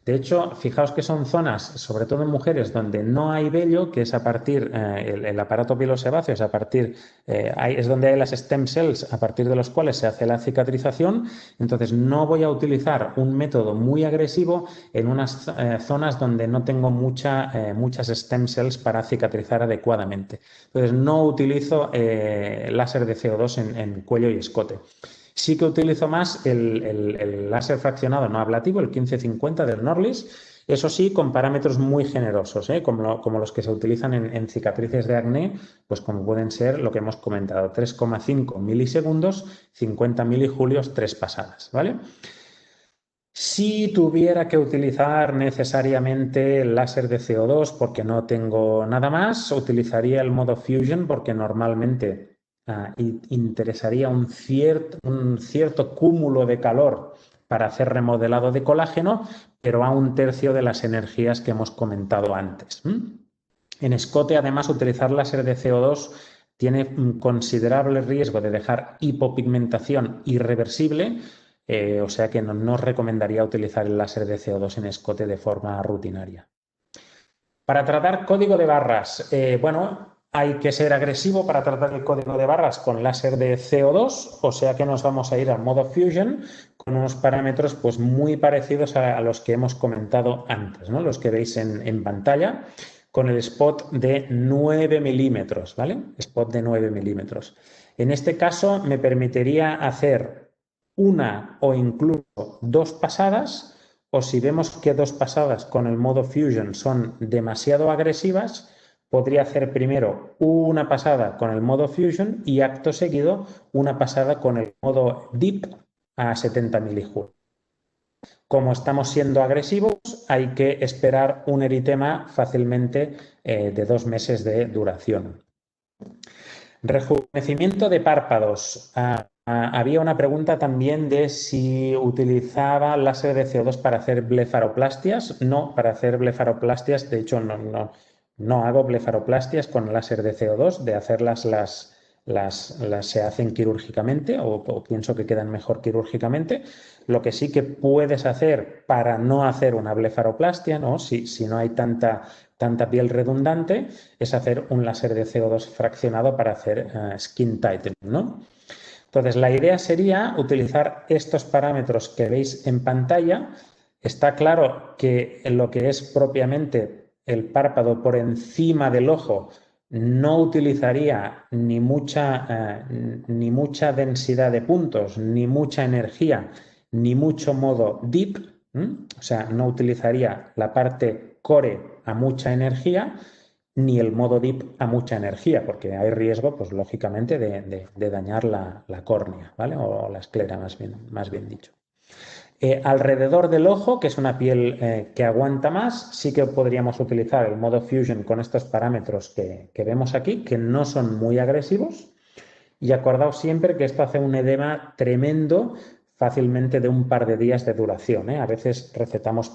De hecho, fijaos que son zonas, sobre todo en mujeres, donde no hay vello, que es a partir, el aparato pilosebáceo es a partir, es donde hay las stem cells, a partir de los cuales se hace la cicatrización. Entonces, no voy a utilizar un método muy agresivo en unas zonas donde no tengo muchas stem cells para cicatrizar adecuadamente. Entonces, no utilizo láser de CO2 en cuello y escote. Sí que utilizo más el láser fraccionado no ablativo, el 1550 del Norlis, eso sí, con parámetros muy generosos, como los que se utilizan en cicatrices de acné, pues como pueden ser lo que hemos comentado, 3,5 milisegundos, 50 milijulios, 3 pasadas, ¿vale? Si tuviera que utilizar necesariamente el láser de CO2 porque no tengo nada más, utilizaría el modo Fusion porque normalmente interesaría un cierto cúmulo de calor para hacer remodelado de colágeno, pero a 1/3 de las energías que hemos comentado antes. En escote, además, utilizar láser de CO2 tiene un considerable riesgo de dejar hipopigmentación irreversible, o sea que no os recomendaría utilizar el láser de CO2 en escote de forma rutinaria. Para tratar código de barras, bueno, hay que ser agresivo para tratar el código de barras con láser de CO2, o sea que nos vamos a ir al modo Fusion con unos parámetros pues muy parecidos a los que hemos comentado antes, ¿no? Los que veis en pantalla, con el spot de 9 milímetros, ¿vale? Spot de 9 milímetros. En este caso me permitiría hacer una o incluso 2 pasadas, o si vemos que 2 pasadas con el modo Fusion son demasiado agresivas, podría hacer primero una pasada con el modo Fusion y acto seguido una pasada con el modo Deep a 70 milijulios. Como estamos siendo agresivos, hay que esperar un eritema fácilmente de 2 meses de duración. Rejuvenecimiento de párpados. Había una pregunta también de si utilizaba láser de CO2 para hacer blefaroplastias. No, para hacer blefaroplastias, de hecho no hago blefaroplastias con láser de CO2, de hacerlas se hacen quirúrgicamente o pienso que quedan mejor quirúrgicamente. Lo que sí que puedes hacer para no hacer una blefaroplastia, ¿no? Si no hay tanta piel redundante, es hacer un láser de CO2 fraccionado para hacer skin tightening, ¿no? Entonces, la idea sería utilizar estos parámetros que veis en pantalla. Está claro que en lo que es propiamente el párpado por encima del ojo no utilizaría ni mucha densidad de puntos, ni mucha energía, ni mucho modo deep, o sea, no utilizaría la parte core a mucha energía, ni el modo deep a mucha energía, porque hay riesgo, pues lógicamente, de dañar la córnea, ¿vale? O la esclera, más bien dicho. Alrededor del ojo, que es una piel que aguanta más, sí que podríamos utilizar el modo Fusion con estos parámetros que vemos aquí, que no son muy agresivos. Y acordaos siempre que esto hace un edema tremendo, fácilmente de un par de días de duración, ¿eh? A veces recetamos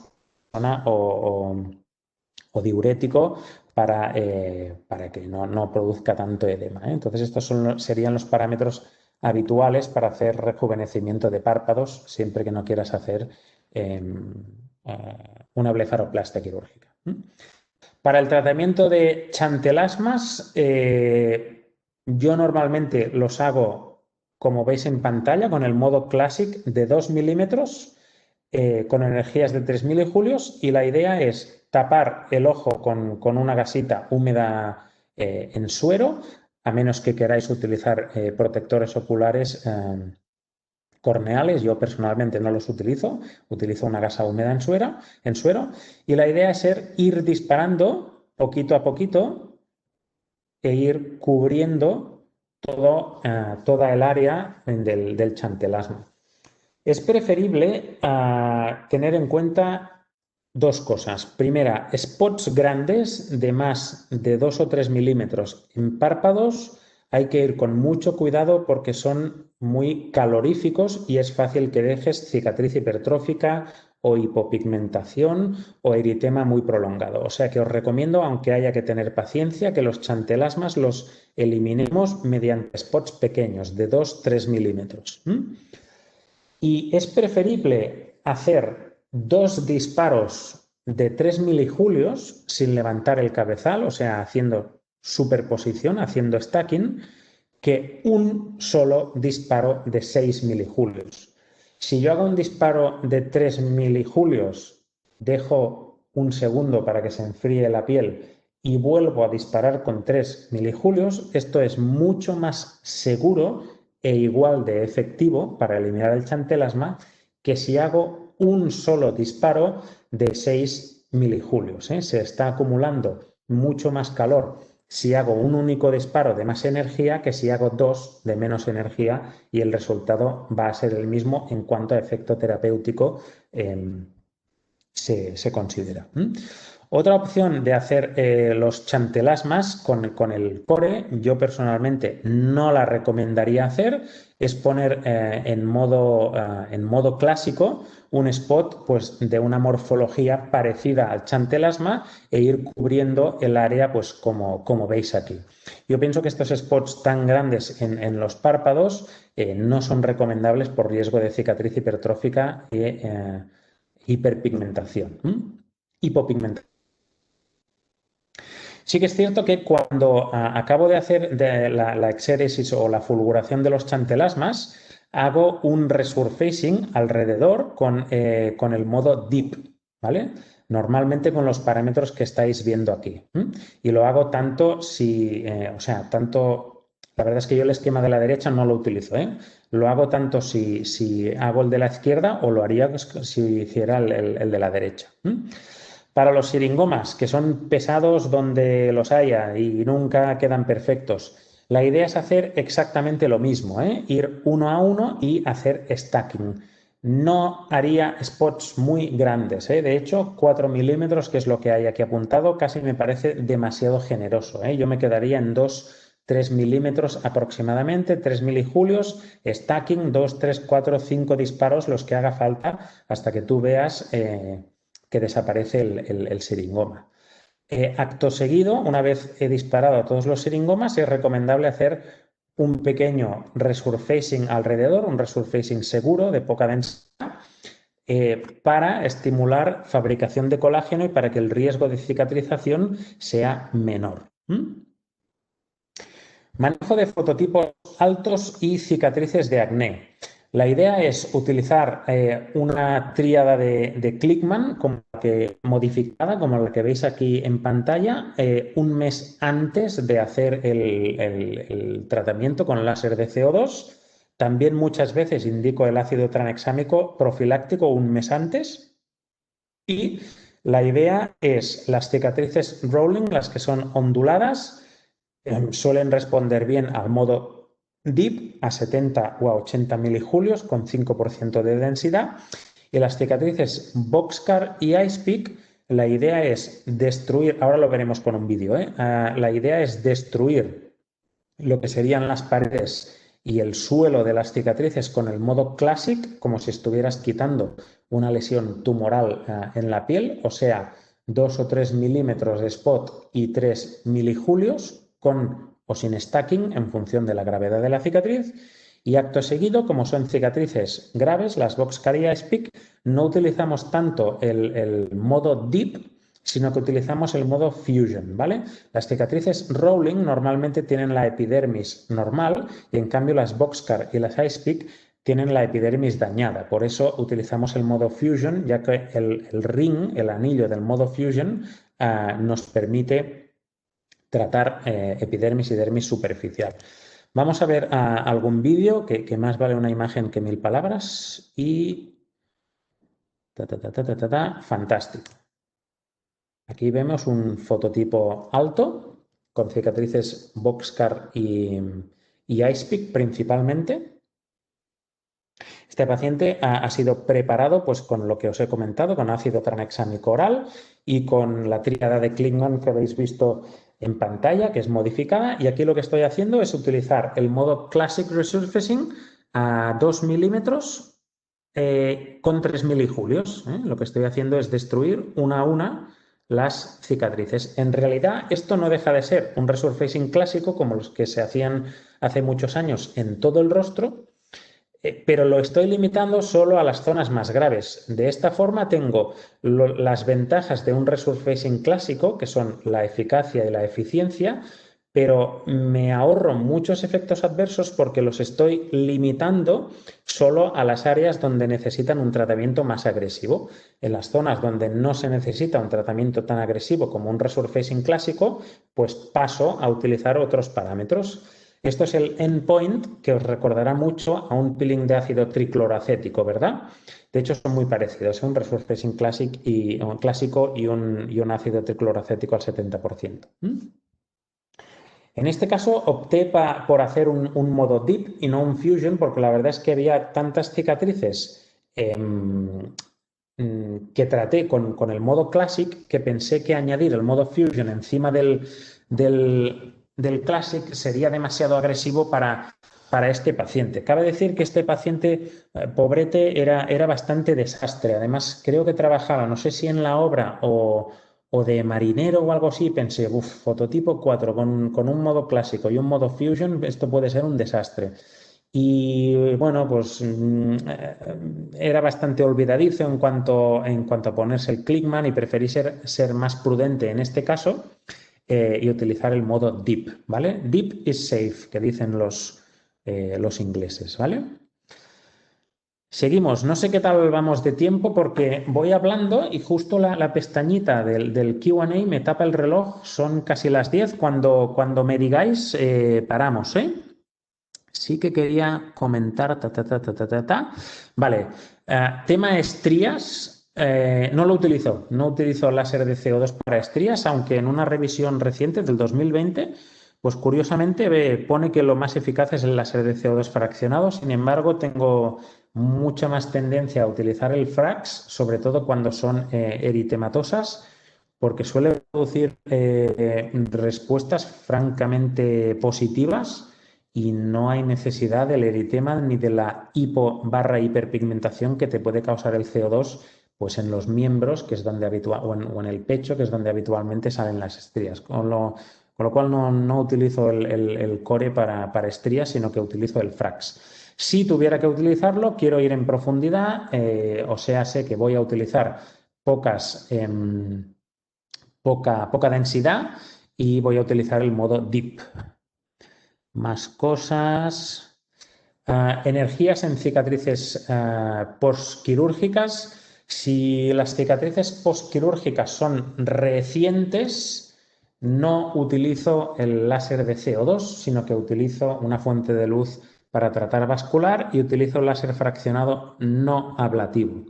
o diurético para que no produzca tanto edema, ¿eh? Entonces estos serían los parámetros habituales para hacer rejuvenecimiento de párpados siempre que no quieras hacer una blefaroplastia quirúrgica. Para el tratamiento de chantelasmas, yo normalmente los hago, como veis en pantalla, con el modo Classic de 2 milímetros, con energías de 3 milijulios, y la idea es tapar el ojo con una gasita húmeda en suero, a menos que queráis utilizar protectores oculares corneales. Yo personalmente no los utilizo una gasa húmeda en suero, y la idea es ir disparando poquito a poquito e ir cubriendo toda el área del chantelasma. Es preferible tener en cuenta 2 cosas. Primera, spots grandes de más de 2 o 3 milímetros en párpados hay que ir con mucho cuidado porque son muy caloríficos y es fácil que dejes cicatriz hipertrófica o hipopigmentación o eritema muy prolongado. O sea que os recomiendo, aunque haya que tener paciencia, que los chantelasmas los eliminemos mediante spots pequeños de 2-3 milímetros. Y es preferible hacer 2 disparos de 3 milijulios sin levantar el cabezal, o sea, haciendo superposición, haciendo stacking, que un solo disparo de 6 milijulios. Si yo hago un disparo de 3 milijulios, dejo un segundo para que se enfríe la piel y vuelvo a disparar con 3 milijulios, esto es mucho más seguro e igual de efectivo para eliminar el chantelasma que si hago un solo disparo de 6 milijulios. Se está acumulando mucho más calor si hago un único disparo de más energía que si hago 2 de menos energía, y el resultado va a ser el mismo en cuanto a efecto terapéutico se considera. Otra opción de hacer los chantelasmas con el core, yo personalmente no la recomendaría hacer, es poner en modo clásico un spot pues, de una morfología parecida al chantelasma e ir cubriendo el área pues, como veis aquí. Yo pienso que estos spots tan grandes en los párpados no son recomendables por riesgo de cicatriz hipertrófica e hiperpigmentación, hipopigmentación. Sí que es cierto que cuando acabo de hacer la exéresis o la fulguración de los chantelasmas, hago un resurfacing alrededor con el modo deep, ¿vale? Normalmente con los parámetros que estáis viendo aquí. Y lo hago tanto la verdad es que yo el esquema de la derecha no lo utilizo, Lo hago tanto si hago el de la izquierda o lo haría si hiciera el de la derecha. Para los siringomas, que son pesados donde los haya y nunca quedan perfectos, la idea es hacer exactamente lo mismo, ir uno a uno y hacer stacking. No haría spots muy grandes, de hecho 4 milímetros, que es lo que hay aquí apuntado, casi me parece demasiado generoso. Yo me quedaría en 2-3 milímetros aproximadamente, 3 milijulios, stacking, 2, 3, 4, 5 disparos, los que haga falta, hasta que tú veas que desaparece el siringoma. Acto seguido, una vez he disparado a todos los siringomas, es recomendable hacer un pequeño resurfacing alrededor, un resurfacing seguro de poca densidad, para estimular fabricación de colágeno y para que el riesgo de cicatrización sea menor. Manejo de fototipos altos y cicatrices de acné. La idea es utilizar una tríada de Clickman modificada, como la que veis aquí en pantalla, un mes antes de hacer el tratamiento con láser de CO2. También muchas veces indico el ácido tranexámico profiláctico un mes antes. Y la idea es las cicatrices rolling, las que son onduladas, suelen responder bien al modo deep a 70 o a 80 milijulios con 5% de densidad, y las cicatrices boxcar y icepick, la idea es destruir, ahora lo veremos con un vídeo, la idea es destruir lo que serían las paredes y el suelo de las cicatrices con el modo classic, como si estuvieras quitando una lesión tumoral en la piel, o sea, 2 o 3 milímetros de spot y 3 milijulios con o sin stacking en función de la gravedad de la cicatriz. Y acto seguido, como son cicatrices graves, las boxcar y icepick, no utilizamos tanto el modo deep, sino que utilizamos el modo fusion, ¿vale? Las cicatrices rolling normalmente tienen la epidermis normal y en cambio las boxcar y las icepick tienen la epidermis dañada. Por eso utilizamos el modo fusion, ya que el ring, el anillo del modo fusion, nos permite tratar epidermis y dermis superficial. Vamos a ver algún vídeo que más vale una imagen que 1000 palabras y... fantástico. Aquí vemos un fototipo alto con cicatrices boxcar y icepick principalmente. Este paciente ha sido preparado pues, con lo que os he comentado, con ácido tranexámico oral y con la tríada de Clickman que habéis visto en pantalla, que es modificada. Y aquí lo que estoy haciendo es utilizar el modo Classic Resurfacing a 2 milímetros con 3 milijulios. Lo que estoy haciendo es destruir una a una las cicatrices. En realidad, esto no deja de ser un resurfacing clásico como los que se hacían hace muchos años en todo el rostro, pero lo estoy limitando solo a las zonas más graves. De esta forma tengo las ventajas de un resurfacing clásico, que son la eficacia y la eficiencia, pero me ahorro muchos efectos adversos porque los estoy limitando solo a las áreas donde necesitan un tratamiento más agresivo. En las zonas donde no se necesita un tratamiento tan agresivo como un resurfacing clásico, pues paso a utilizar otros parámetros. Esto es el endpoint, que os recordará mucho a un peeling de ácido tricloroacético, ¿verdad? De hecho, son muy parecidos, un resurfacing clásico y un ácido tricloroacético al 70%. En este caso opté por hacer un modo Deep y no un Fusion, porque la verdad es que había tantas cicatrices que traté con el modo Classic que pensé que añadir el modo Fusion encima del Classic sería demasiado agresivo para este paciente. Cabe decir que este paciente, pobrete, era bastante desastre. Además, creo que trabajaba, no sé si en la obra o de marinero o algo así, pensé, fototipo 4 con un modo clásico y un modo Fusion, esto puede ser un desastre. Y bueno, pues era bastante olvidadizo en cuanto a ponerse el Clickman y preferí ser más prudente en este caso y utilizar el modo Deep, ¿vale? Deep is safe, que dicen los ingleses, ¿vale? Seguimos, no sé qué tal vamos de tiempo porque voy hablando y justo la pestañita del Q&A me tapa el reloj, son casi las 10, cuando me digáis paramos, ¿eh? Sí que quería comentar, Vale, tema estrías, no utilizo láser de CO2 para estrías, aunque en una revisión reciente del 2020, pues curiosamente pone que lo más eficaz es el láser de CO2 fraccionado. Sin embargo, tengo mucha más tendencia a utilizar el Frax, sobre todo cuando son eritematosas, porque suele producir respuestas francamente positivas y no hay necesidad del eritema ni de la hiperpigmentación que te puede causar el CO2 pues en los miembros, que es donde o en el pecho, que es donde habitualmente salen las estrías. Con lo cual no utilizo el core para estrías, sino que utilizo el Frax. Si tuviera que utilizarlo, quiero ir en profundidad, o sea, sé que voy a utilizar poca densidad y voy a utilizar el modo Deep. Más cosas. Energías en cicatrices postquirúrgicas. Si las cicatrices postquirúrgicas son recientes, no utilizo el láser de CO2, sino que utilizo una fuente de luz para tratar vascular y utilizo el láser fraccionado no ablativo.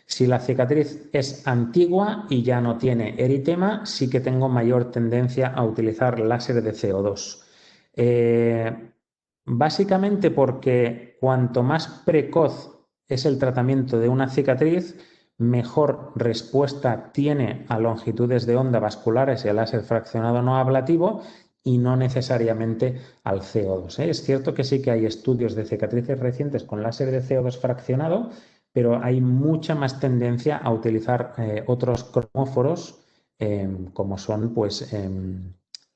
Si la cicatriz es antigua y ya no tiene eritema, sí que tengo mayor tendencia a utilizar láser de CO2. Básicamente porque cuanto más precoz es el tratamiento de una cicatriz, mejor respuesta tiene a longitudes de onda vasculares y al láser fraccionado no ablativo y no necesariamente al CO2. Es cierto que sí que hay estudios de cicatrices recientes con láser de CO2 fraccionado, pero hay mucha más tendencia a utilizar otros cromóforos como son pues,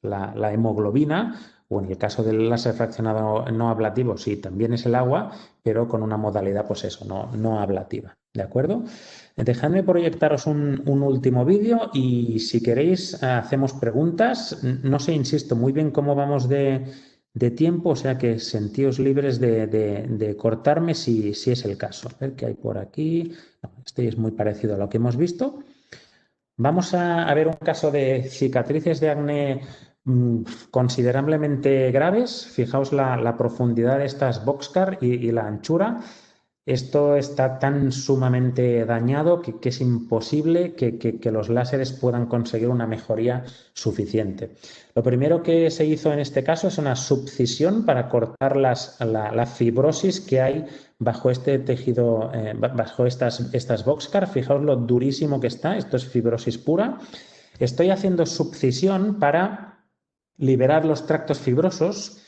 la hemoglobina, o en el caso del láser fraccionado no ablativo, sí, también es el agua, pero con una modalidad, pues eso, no ablativa, ¿de acuerdo? Dejadme proyectaros un último vídeo y si queréis hacemos preguntas. No sé, insisto, muy bien cómo vamos de tiempo, o sea que sentíos libres de cortarme si es el caso. A ver qué hay por aquí. No, este es muy parecido a lo que hemos visto. Vamos a ver un caso de cicatrices de acné considerablemente graves. Fijaos la profundidad de estas boxcar y la anchura. Esto está tan sumamente dañado que es imposible que los láseres puedan conseguir una mejoría suficiente. Lo primero que se hizo en este caso es una subcisión para cortar la fibrosis que hay bajo este tejido, bajo estas boxcar. Fijaos lo durísimo que está, esto es fibrosis pura. Estoy haciendo subcisión para liberar los tractos fibrosos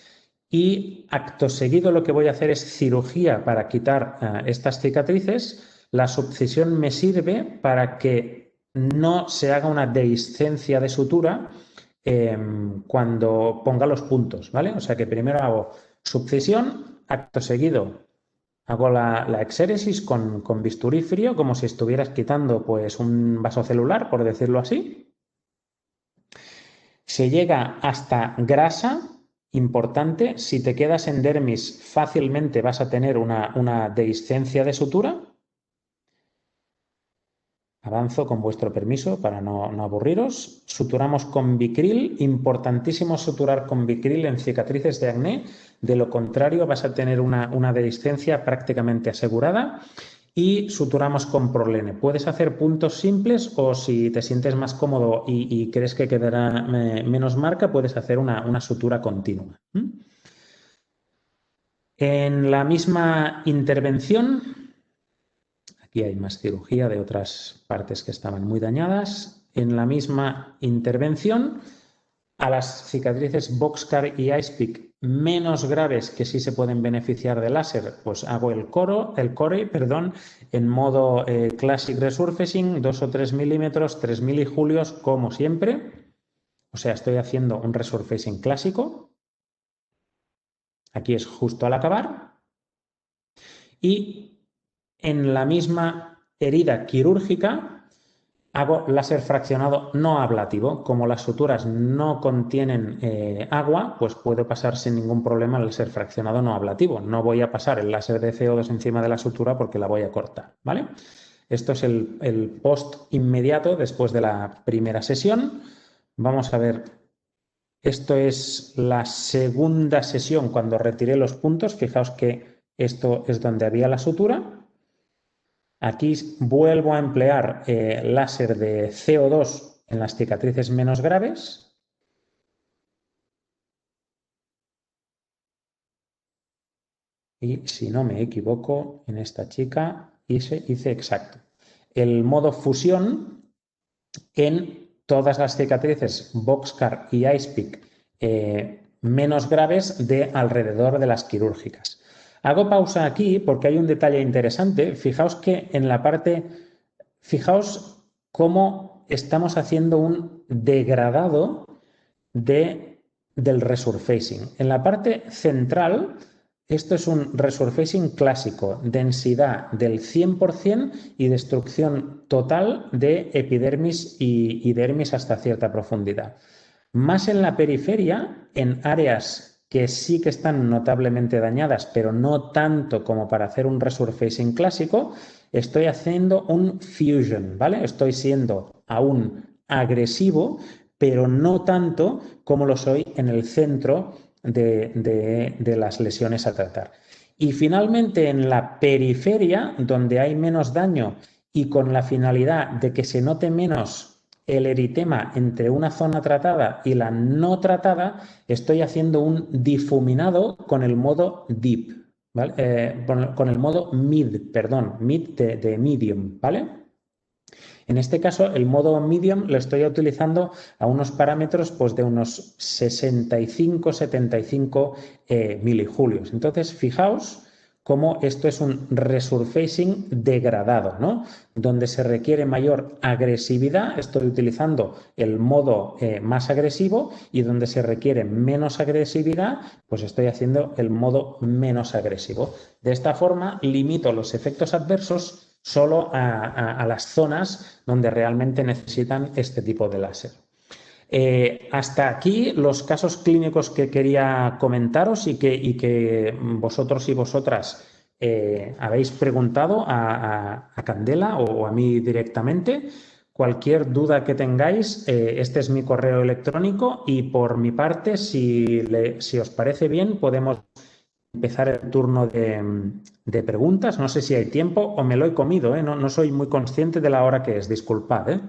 y acto seguido lo que voy a hacer es cirugía para quitar estas cicatrices. La subcisión me sirve para que no se haga una dehiscencia de sutura cuando ponga los puntos, ¿vale? O sea que primero hago subcisión, acto seguido Hago la exéresis con bisturí frío, como si estuvieras quitando pues, un vaso celular, por decirlo así. Se llega hasta grasa, importante, si te quedas en dermis fácilmente vas a tener una dehiscencia de sutura. Avanzo con vuestro permiso para no aburriros. Suturamos con Vicryl, importantísimo suturar con Vicryl en cicatrices de acné, de lo contrario vas a tener una dehiscencia prácticamente asegurada. Y suturamos con Prolene. Puedes hacer puntos simples o si te sientes más cómodo y crees que quedará menos marca, puedes hacer una sutura continua. En la misma intervención, aquí hay más cirugía de otras partes que estaban muy dañadas. En la misma intervención, a las cicatrices Boxcar y Icepick menos graves que sí se pueden beneficiar de láser, pues hago el core, en modo Classic Resurfacing, 2 o 3 milímetros, 3 milijulios, como siempre. O sea, estoy haciendo un resurfacing clásico. Aquí es justo al acabar. Y en la misma herida quirúrgica hago láser fraccionado no ablativo. Como las suturas no contienen agua, pues puedo pasar sin ningún problema el láser fraccionado no ablativo. No voy a pasar el láser de CO2 encima de la sutura porque la voy a cortar, ¿vale? Esto es el post inmediato después de la primera sesión. Vamos a ver, esto es la segunda sesión cuando retiré los puntos. Fijaos que esto es donde había la sutura. Aquí vuelvo a emplear láser de CO2 en las cicatrices menos graves. Y si no me equivoco, en esta chica hice exacto. El modo fusión en todas las cicatrices Boxcar y Icepick menos graves de alrededor de las quirúrgicas. Hago pausa aquí porque hay un detalle interesante. Fijaos que en la parte, fijaos cómo estamos haciendo un degradado del resurfacing. En la parte central, esto es un resurfacing clásico, densidad del 100% y destrucción total de epidermis y dermis hasta cierta profundidad. Más en la periferia, en áreas que sí que están notablemente dañadas, pero no tanto como para hacer un resurfacing clásico, estoy haciendo un fusion, ¿vale? Estoy siendo aún agresivo, pero no tanto como lo soy en el centro de las lesiones a tratar. Y finalmente en la periferia, donde hay menos daño y con la finalidad de que se note menos el eritema entre una zona tratada y la no tratada, estoy haciendo un difuminado con el modo deep, ¿vale? Con el modo mid de medium, ¿vale? En este caso, el modo medium lo estoy utilizando a unos parámetros pues, de unos 65-75 milijulios. Entonces, fijaos cómo esto es un resurfacing degradado, ¿no? Donde se requiere mayor agresividad, estoy utilizando el modo más agresivo, y donde se requiere menos agresividad, pues estoy haciendo el modo menos agresivo. De esta forma, limito los efectos adversos solo a las zonas donde realmente necesitan este tipo de láser. Hasta aquí los casos clínicos que quería comentaros y que vosotros y vosotras habéis preguntado a Candela o a mí directamente. Cualquier duda que tengáis, este es mi correo electrónico y por mi parte, si os parece bien, podemos empezar el turno de preguntas. No sé si hay tiempo o me lo he comido, ¿eh? No soy muy consciente de la hora que es, disculpad, ¿eh?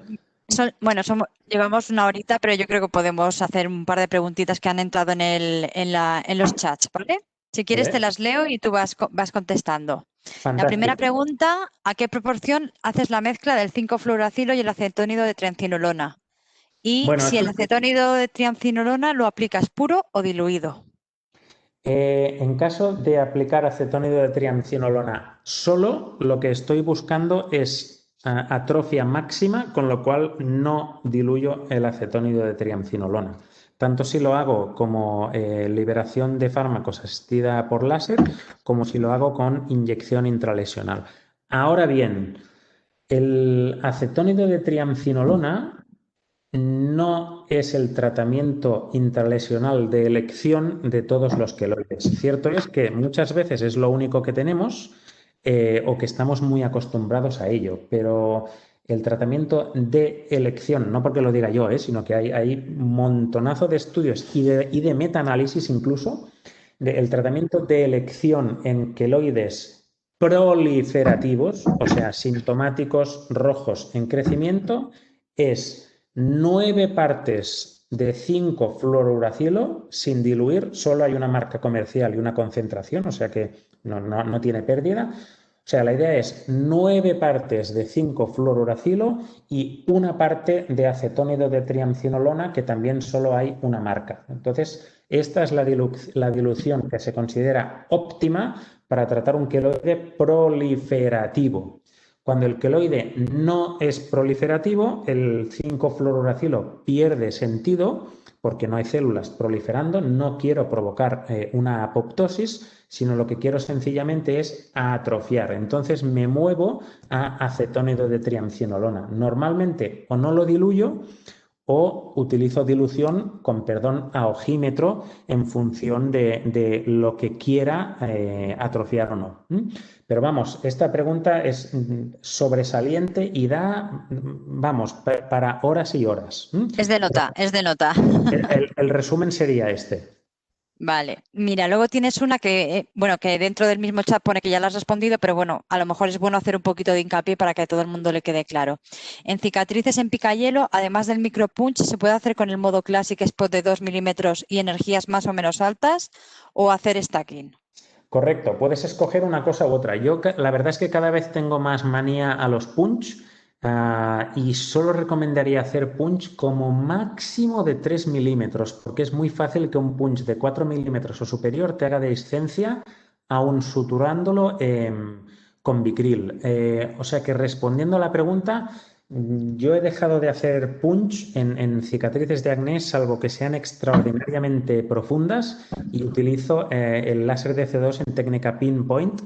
Llevamos una horita, pero yo creo que podemos hacer un par de preguntitas que han entrado en los chats, ¿vale? Si quieres te las leo y tú vas contestando. Fantástico. La primera pregunta, ¿a qué proporción haces la mezcla del 5-fluoracilo y el acetónido de triancinolona? Y si el acetónido de triancinolona lo aplicas puro o diluido. En caso de aplicar acetónido de triancinolona solo, lo que estoy buscando es atrofia máxima, con lo cual no diluyo el acetónido de triancinolona. tanto si lo hago como liberación de fármacos asistida por láser, como si lo hago con inyección intralesional. Ahora bien, el acetónido de triamcinolona no es el tratamiento intralesional de elección de todos los queloides. Cierto es que muchas veces es lo único que tenemos o que estamos muy acostumbrados a ello, pero el tratamiento de elección, no porque lo diga yo, sino que hay un montonazo de estudios y de metaanálisis incluso, el tratamiento de elección en queloides proliferativos, o sea, sintomáticos rojos en crecimiento, es 9 partes de 5-fluorouracilo sin diluir, solo hay una marca comercial y una concentración, o sea que no tiene pérdida. O sea, la idea es 9 partes de 5-fluorouracilo y una parte de acetónido de triamcinolona, que también solo hay una marca. Entonces, esta es la dilución que se considera óptima para tratar un queloide proliferativo. Cuando el queloide no es proliferativo, el 5-fluorouracilo pierde sentido porque no hay células proliferando, no quiero provocar una apoptosis, sino lo que quiero sencillamente es atrofiar. Entonces me muevo a acetónido de triamcinolona. Normalmente o no lo diluyo o utilizo dilución con, a ojímetro en función de lo que quiera atrofiar o no. Pero vamos, esta pregunta es sobresaliente y da, vamos, para horas y horas. Es de nota, es de nota. El resumen sería este. Vale, mira, luego tienes una que, bueno, que dentro del mismo chat pone que ya la has respondido, pero bueno, a lo mejor es bueno hacer un poquito de hincapié para que a todo el mundo le quede claro. En cicatrices en picahielo, además del micropunch, ¿se puede hacer con el modo Classic Spot de 2 milímetros y energías más o menos altas o hacer stacking? Correcto, puedes escoger una cosa u otra. Yo la verdad es que cada vez tengo más manía a los punch y solo recomendaría hacer punch como máximo de 3 milímetros, porque es muy fácil que un punch de 4 milímetros o superior te haga dehiscencia aún suturándolo con Vicryl. O sea que respondiendo a la pregunta, yo he dejado de hacer punch en cicatrices de acné, salvo que sean extraordinariamente profundas, y utilizo el láser de C2 en técnica pinpoint.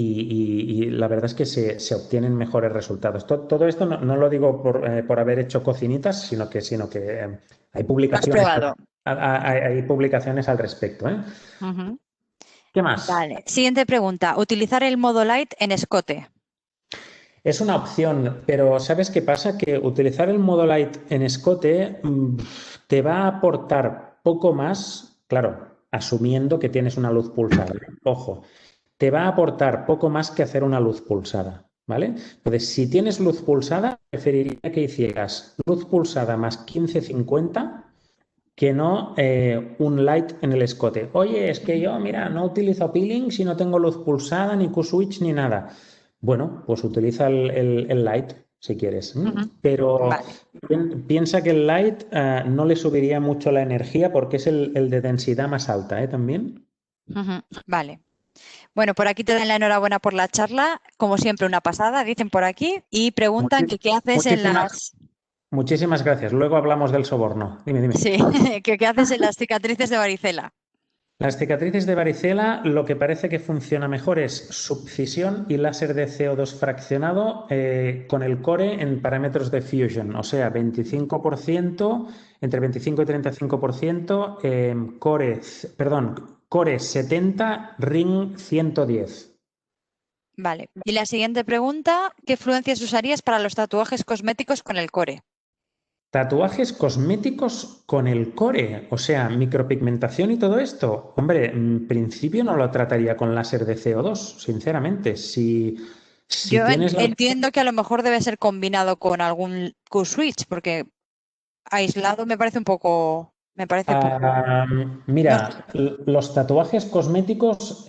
Y la verdad es que se obtienen mejores resultados. Todo esto no lo digo por haber hecho cocinitas, sino que hay publicaciones. ¿Has probado? Hay publicaciones al respecto. ¿Qué más? Vale. Siguiente pregunta. Utilizar el modo light en escote. Es una opción, pero ¿sabes qué pasa? Que utilizar el modo light en escote te va a aportar poco más, claro, asumiendo que tienes una luz pulsada. Ojo, te va a aportar poco más que hacer una luz pulsada, ¿vale? Entonces, si tienes luz pulsada, preferiría que hicieras luz pulsada más 15-50 que no un light en el escote. Oye, es que yo, mira, no utilizo peeling si no tengo luz pulsada, ni Q-switch, ni nada. Bueno, pues utiliza el light si quieres. Pero vale, piensa que el light no le subiría mucho la energía porque es el de densidad más alta, también. Vale. Bueno, por aquí te dan la enhorabuena por la charla. Como siempre, una pasada, dicen por aquí. Y preguntan que qué haces en las... Muchísimas gracias. Luego hablamos del soborno. Dime. Sí, ¿qué haces en las cicatrices de varicela? Las cicatrices de varicela, lo que parece que funciona mejor es subcisión y láser de CO2 fraccionado con el core en parámetros de fusion, o sea, 25%, entre 25 y 35%, core 70, ring 110. Vale. Y la siguiente pregunta, ¿qué fluencias usarías para los tatuajes cosméticos con el core? Tatuajes cosméticos con el core, o sea, micropigmentación y todo esto. Hombre, en principio no lo trataría con láser de CO2, sinceramente. Yo entiendo que a lo mejor debe ser combinado con algún Q-switch, porque aislado me parece un poco... Mira, los tatuajes cosméticos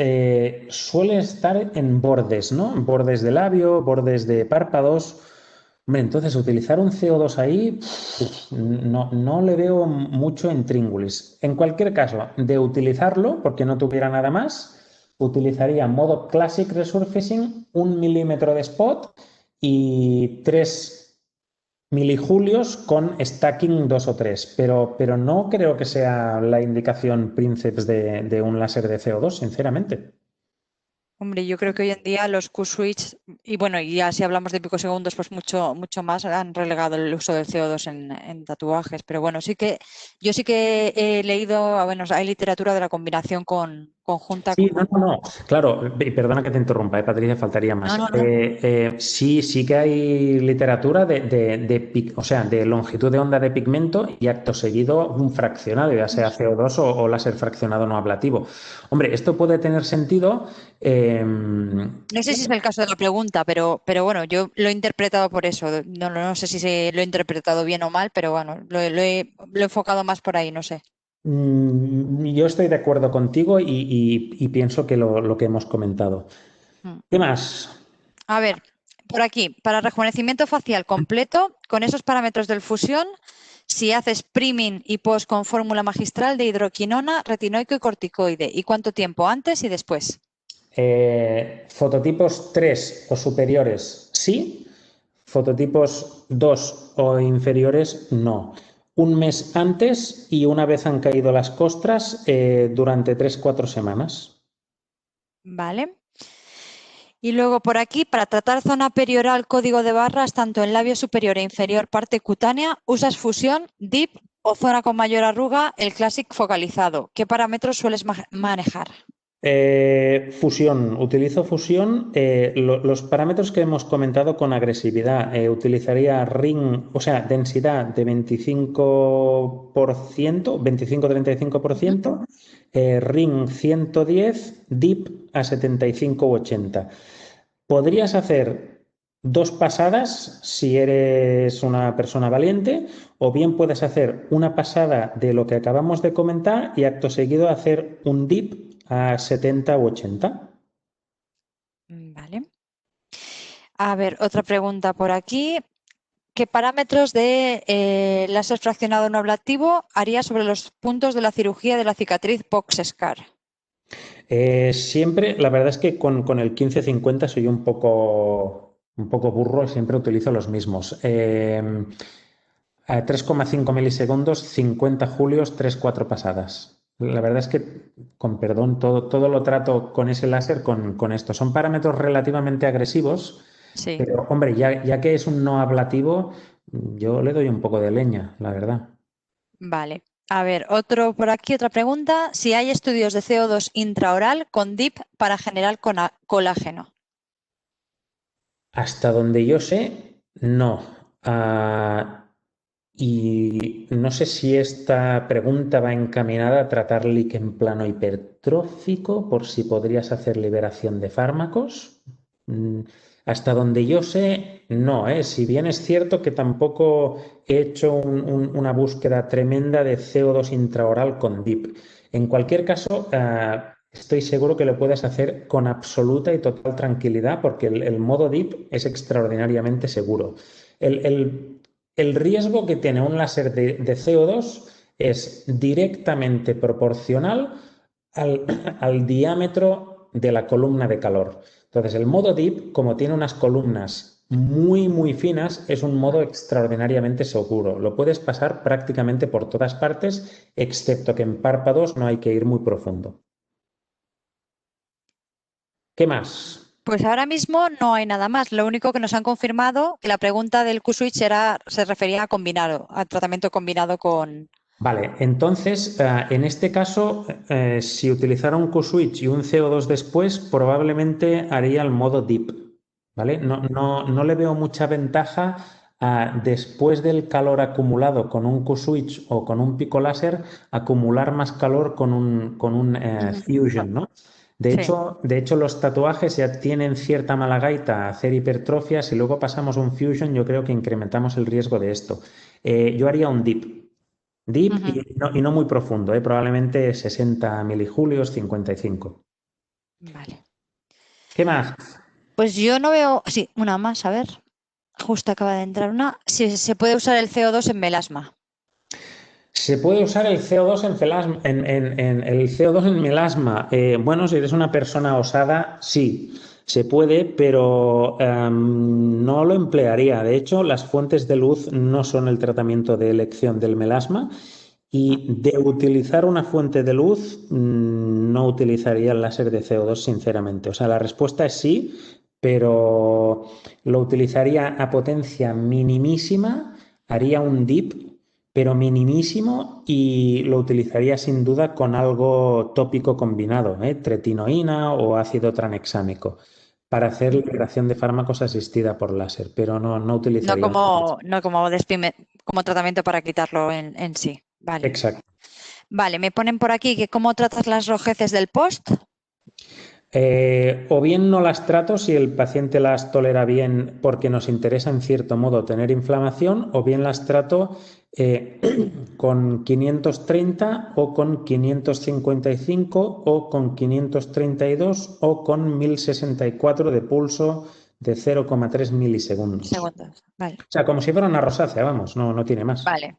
suelen estar en bordes, ¿no? Bordes de labio, bordes de párpados. Hombre, entonces utilizar un CO2 ahí no le veo mucho intríngulis. En cualquier caso, de utilizarlo, porque no tuviera nada más, utilizaría modo Classic Resurfacing, 1 milímetro de spot y 3 milijulios con stacking 2 o 3, pero no creo que sea la indicación Princeps de un láser de CO2, sinceramente. Hombre, yo creo que hoy en día los Q-switch, y bueno, y ya si hablamos de picosegundos, pues mucho más han relegado el uso del CO2 en tatuajes. Pero bueno, yo sí que he leído, bueno, hay literatura de la combinación conjunta Sí, con. no. Claro, y perdona que te interrumpa, Patricia, faltaría No, más. no, no. Sí que hay literatura o sea, de longitud de onda de pigmento y acto seguido un fraccionado, ya sea CO2 o láser fraccionado no ablativo. Hombre, esto puede tener sentido. No sé si es el caso de la pregunta, pero bueno, yo lo he interpretado por eso. No sé si lo he interpretado bien o mal, pero bueno, lo he enfocado más por ahí, no sé. Yo estoy de acuerdo contigo y pienso que lo que hemos comentado. Mm. ¿Qué más? A ver, por aquí, para rejuvenecimiento facial completo, con esos parámetros del fusión, si haces priming y post con fórmula magistral de hidroquinona, retinoico y corticoide, ¿y cuánto tiempo antes y después? Fototipos 3 o superiores, sí. Fototipos 2 o inferiores, no. Un mes antes y una vez han caído las costras durante 3-4 semanas. Vale. Y luego por aquí, para tratar zona perioral, código de barras, tanto en labio superior e inferior, parte cutánea, usas fusión, dip o zona con mayor arruga, el Classic focalizado. ¿Qué parámetros sueles manejar? Fusión, utilizo fusión. Los parámetros que hemos comentado con agresividad, utilizaría ring, o sea, densidad de 25%, 25-35%, ring 110, dip a 75 u 80. Podrías hacer 2 pasadas si eres una persona valiente, o bien puedes hacer una pasada de lo que acabamos de comentar y acto seguido hacer un dip a 70 u 80. Vale. A ver, otra pregunta por aquí. ¿Qué parámetros de láser fraccionado no ablativo haría sobre los puntos de la cirugía de la cicatriz box-scar? Siempre, la verdad es que con el 1550 soy un poco burro y siempre utilizo los mismos. A 3,5 milisegundos, 50 julios, 3-4 pasadas. La verdad es que, con perdón, todo lo trato con ese láser con esto. Son parámetros relativamente agresivos, Sí. pero hombre, ya que es un no ablativo, yo le doy un poco de leña, la verdad. Vale. A ver, otro por aquí, otra pregunta. Si hay estudios de CO2 intraoral con DIP para generar colágeno. Hasta donde yo sé, no. Y no sé si esta pregunta va encaminada a tratar líquen plano hipertrófico, por si podrías hacer liberación de fármacos. Hasta donde yo sé, no, ¿eh? Si bien es cierto que tampoco he hecho una búsqueda tremenda de CO2 intraoral con DIP. En cualquier caso, estoy seguro que lo puedes hacer con absoluta y total tranquilidad porque el modo DIP es extraordinariamente seguro. El riesgo que tiene un láser de CO2 es directamente proporcional al diámetro de la columna de calor. Entonces, el modo DIP, como tiene unas columnas muy finas, es un modo extraordinariamente seguro. Lo puedes pasar prácticamente por todas partes, excepto que en párpados no hay que ir muy profundo. ¿Qué más? Pues ahora mismo no hay nada más. Lo único que nos han confirmado que la pregunta del Q-switch se refería a combinado, a tratamiento combinado con. Vale, entonces, en este caso, si utilizara un Q-switch y un CO2 después, probablemente haría el modo DIP, ¿vale? No le veo mucha ventaja después del calor acumulado con un Q-switch o con un pico láser, acumular más calor con un Fusion, ¿no? Sí. De hecho, los tatuajes ya tienen cierta mala gaita a hacer hipertrofias. Si luego pasamos un Fusion, yo creo que incrementamos el riesgo de esto. Yo haría un DIP. Deep Ujú. y no muy profundo, probablemente 60 milijulios, 55. Vale. ¿Qué más? Pues yo no veo. Sí, una más, a ver. Justo acaba de entrar una. Si se puede usar el CO2 en melasma. ¿Se puede usar el CO2 el CO2 en melasma? Bueno, si eres una persona osada, sí. se puede, pero no lo emplearía. De hecho, las fuentes de luz no son el tratamiento de elección del melasma y de utilizar una fuente de luz no utilizaría el láser de CO2, sinceramente. O sea, la respuesta es sí, pero lo utilizaría a potencia minimísima, haría un dip pero minimísimo y lo utilizaría sin duda con algo tópico combinado, tretinoína o ácido tranexámico, para hacer liberación de fármacos asistida por láser, pero no No utilizaría como, no como, como tratamiento para quitarlo en sí. Vale. Exacto. Vale, me ponen por aquí que cómo tratas las rojeces del post. O bien no las trato si el paciente las tolera bien porque nos interesa en cierto modo tener inflamación, o bien las trato con 530 o con 555 o con 532 o con 1064 de pulso de 0,3 milisegundos. Segundos. Vale. O sea, como si fuera una rosácea, vamos, no tiene más. Vale.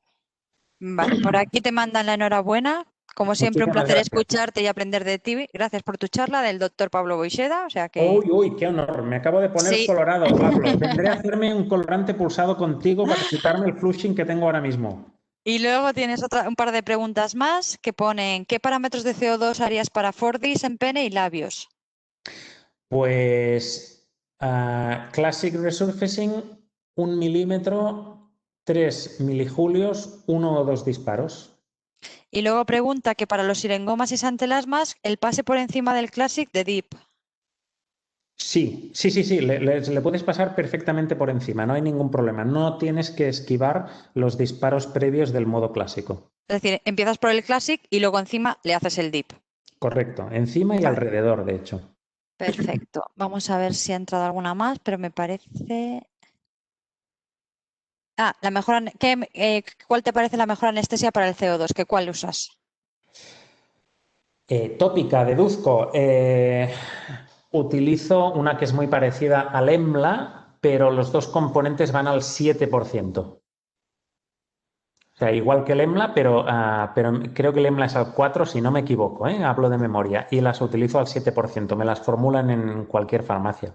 Vale, por aquí te mandan la enhorabuena. Como siempre, un Muchísimas placer gracias. escucharte y aprender de ti. Gracias por tu charla del doctor Pablo Boixeda. O sea que Uy, qué honor. Me acabo de poner sí. colorado, Pablo. Vendré a hacerme un colorante pulsado contigo para quitarme el flushing que tengo ahora mismo. Y luego tienes un par de preguntas más que ponen ¿qué parámetros de CO2 harías para Fordis en pene y labios? Pues Classic Resurfacing, 1 milímetro, 3 milijulios, 1 o 2 disparos. Y luego pregunta que para los sirengomas y santelasmas el pase por encima del Classic de DIP. Sí. Le puedes pasar perfectamente por encima, no hay ningún problema. No tienes que esquivar los disparos previos del modo clásico. Es decir, empiezas por el Classic y luego encima le haces el DIP. Correcto, encima y Vale. alrededor, de hecho. Perfecto. Vamos a ver si ha entrado alguna más, pero me parece... la mejor, ¿cuál te parece la mejor anestesia para el CO2? ¿Cuál usas? Tópica, deduzco. Utilizo una que es muy parecida al EMLA, pero los dos componentes van al 7%. O sea, igual que el EMLA, pero creo que el EMLA es al 4%, si no me equivoco, hablo de memoria, y las utilizo al 7%. Me las formulan en cualquier farmacia.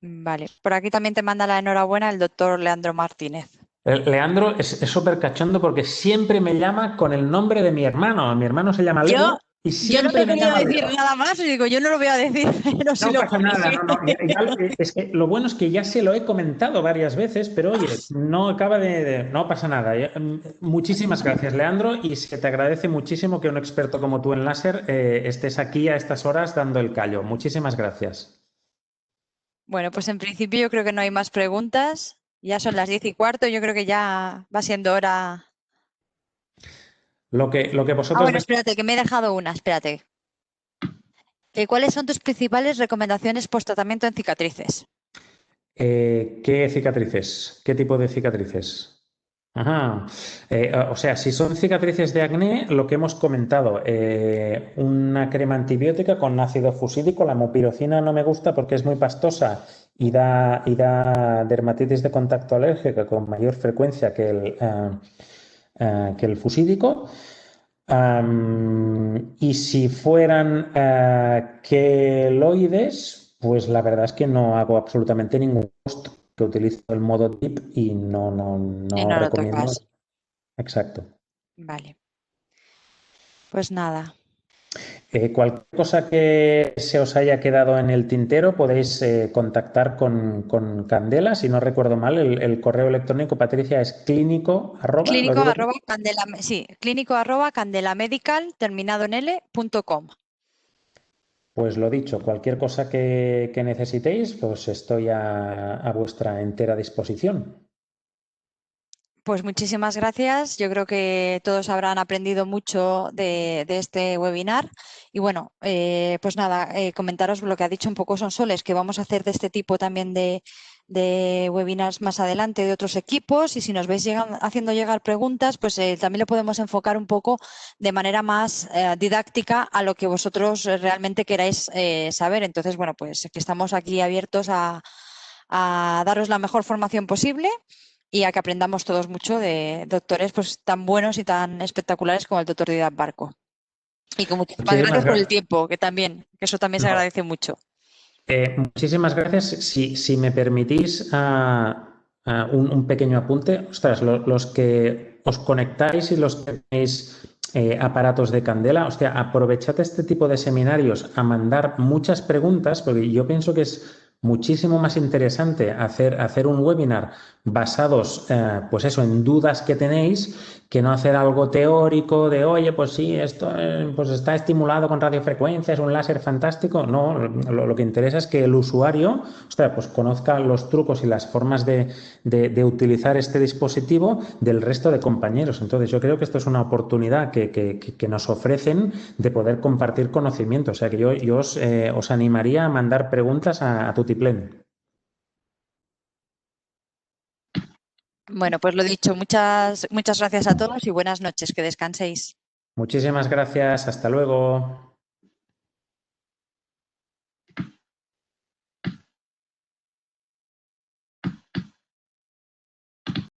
Vale. Por aquí también te manda la enhorabuena el doctor Leandro Martínez. Leandro es súper cachondo porque siempre me llama con el nombre de mi hermano. Mi hermano se llama Leo. Y Yo no siempre te he me querido llama decir Leo. nada más, y digo, yo no lo voy a decir, pero si No lo pasa nada, corrige. es que lo bueno es que ya se lo he comentado varias veces, pero oye, no acaba no pasa nada. Muchísimas gracias, Leandro, y se te agradece muchísimo que un experto como tú en láser estés aquí a estas horas dando el callo. Muchísimas gracias. Bueno, pues en principio yo creo que no hay más preguntas. Ya son las 10:15, yo creo que ya va siendo hora. Lo que vosotros... Bueno, espérate, que me he dejado una, espérate. ¿Cuáles son tus principales recomendaciones post-tratamiento en cicatrices? ¿Qué cicatrices? ¿Qué tipo de cicatrices? Ajá. O sea, si son cicatrices de acné, lo que hemos comentado, una crema antibiótica con ácido fusídico, la mupirocina no me gusta porque es muy pastosa y da dermatitis de contacto alérgica con mayor frecuencia que el fusídico. Y si fueran queloides, pues la verdad es que no hago absolutamente ningún costo, que utilizo el modo DIP y Y no no lo recomiendo. tocas. Exacto. Vale. Pues nada. Cualquier cosa que se os haya quedado en el tintero, podéis contactar con Candela. Si no recuerdo mal, el correo electrónico, Patricia, es clínico arroba, ¿lo Clínico digo? arroba candelamedical terminado en l.com. Pues lo dicho, cualquier cosa que necesitéis, pues estoy a vuestra entera disposición. Pues muchísimas gracias. Yo creo que todos habrán aprendido mucho de este webinar. Y bueno, pues nada, comentaros lo que ha dicho un poco Sonsoles, que vamos a hacer de este tipo también de webinars más adelante de otros equipos. Y si nos veis haciendo llegar preguntas, pues también lo podemos enfocar un poco de manera más didáctica a lo que vosotros realmente queráis saber. Entonces, bueno, pues que estamos aquí abiertos a daros la mejor formación posible y a que aprendamos todos mucho de doctores pues tan buenos y tan espectaculares como el doctor Díaz Barco. Y con muchísimas Muchísimas gracias por el gracias. tiempo, que eso también se agradece mucho. Muchísimas gracias. Si me permitís un pequeño apunte, ostras, los que os conectáis y los que tenéis aparatos de candela, hostia, aprovechad este tipo de seminarios a mandar muchas preguntas, porque yo pienso que es muchísimo más interesante hacer un webinar basados, pues eso, en dudas que tenéis, que no hacer algo teórico de, oye, pues sí, esto pues está estimulado con radiofrecuencia, es un láser fantástico. No, lo que interesa es que el usuario, ostras, pues conozca los trucos y las formas de utilizar este dispositivo del resto de compañeros. Entonces, yo creo que esto es una oportunidad que nos ofrecen de poder compartir conocimiento. O sea, que yo os animaría a mandar preguntas a Tutiplén. Bueno, pues lo dicho, muchas gracias a todos y buenas noches, que descanséis. Muchísimas gracias. Hasta luego.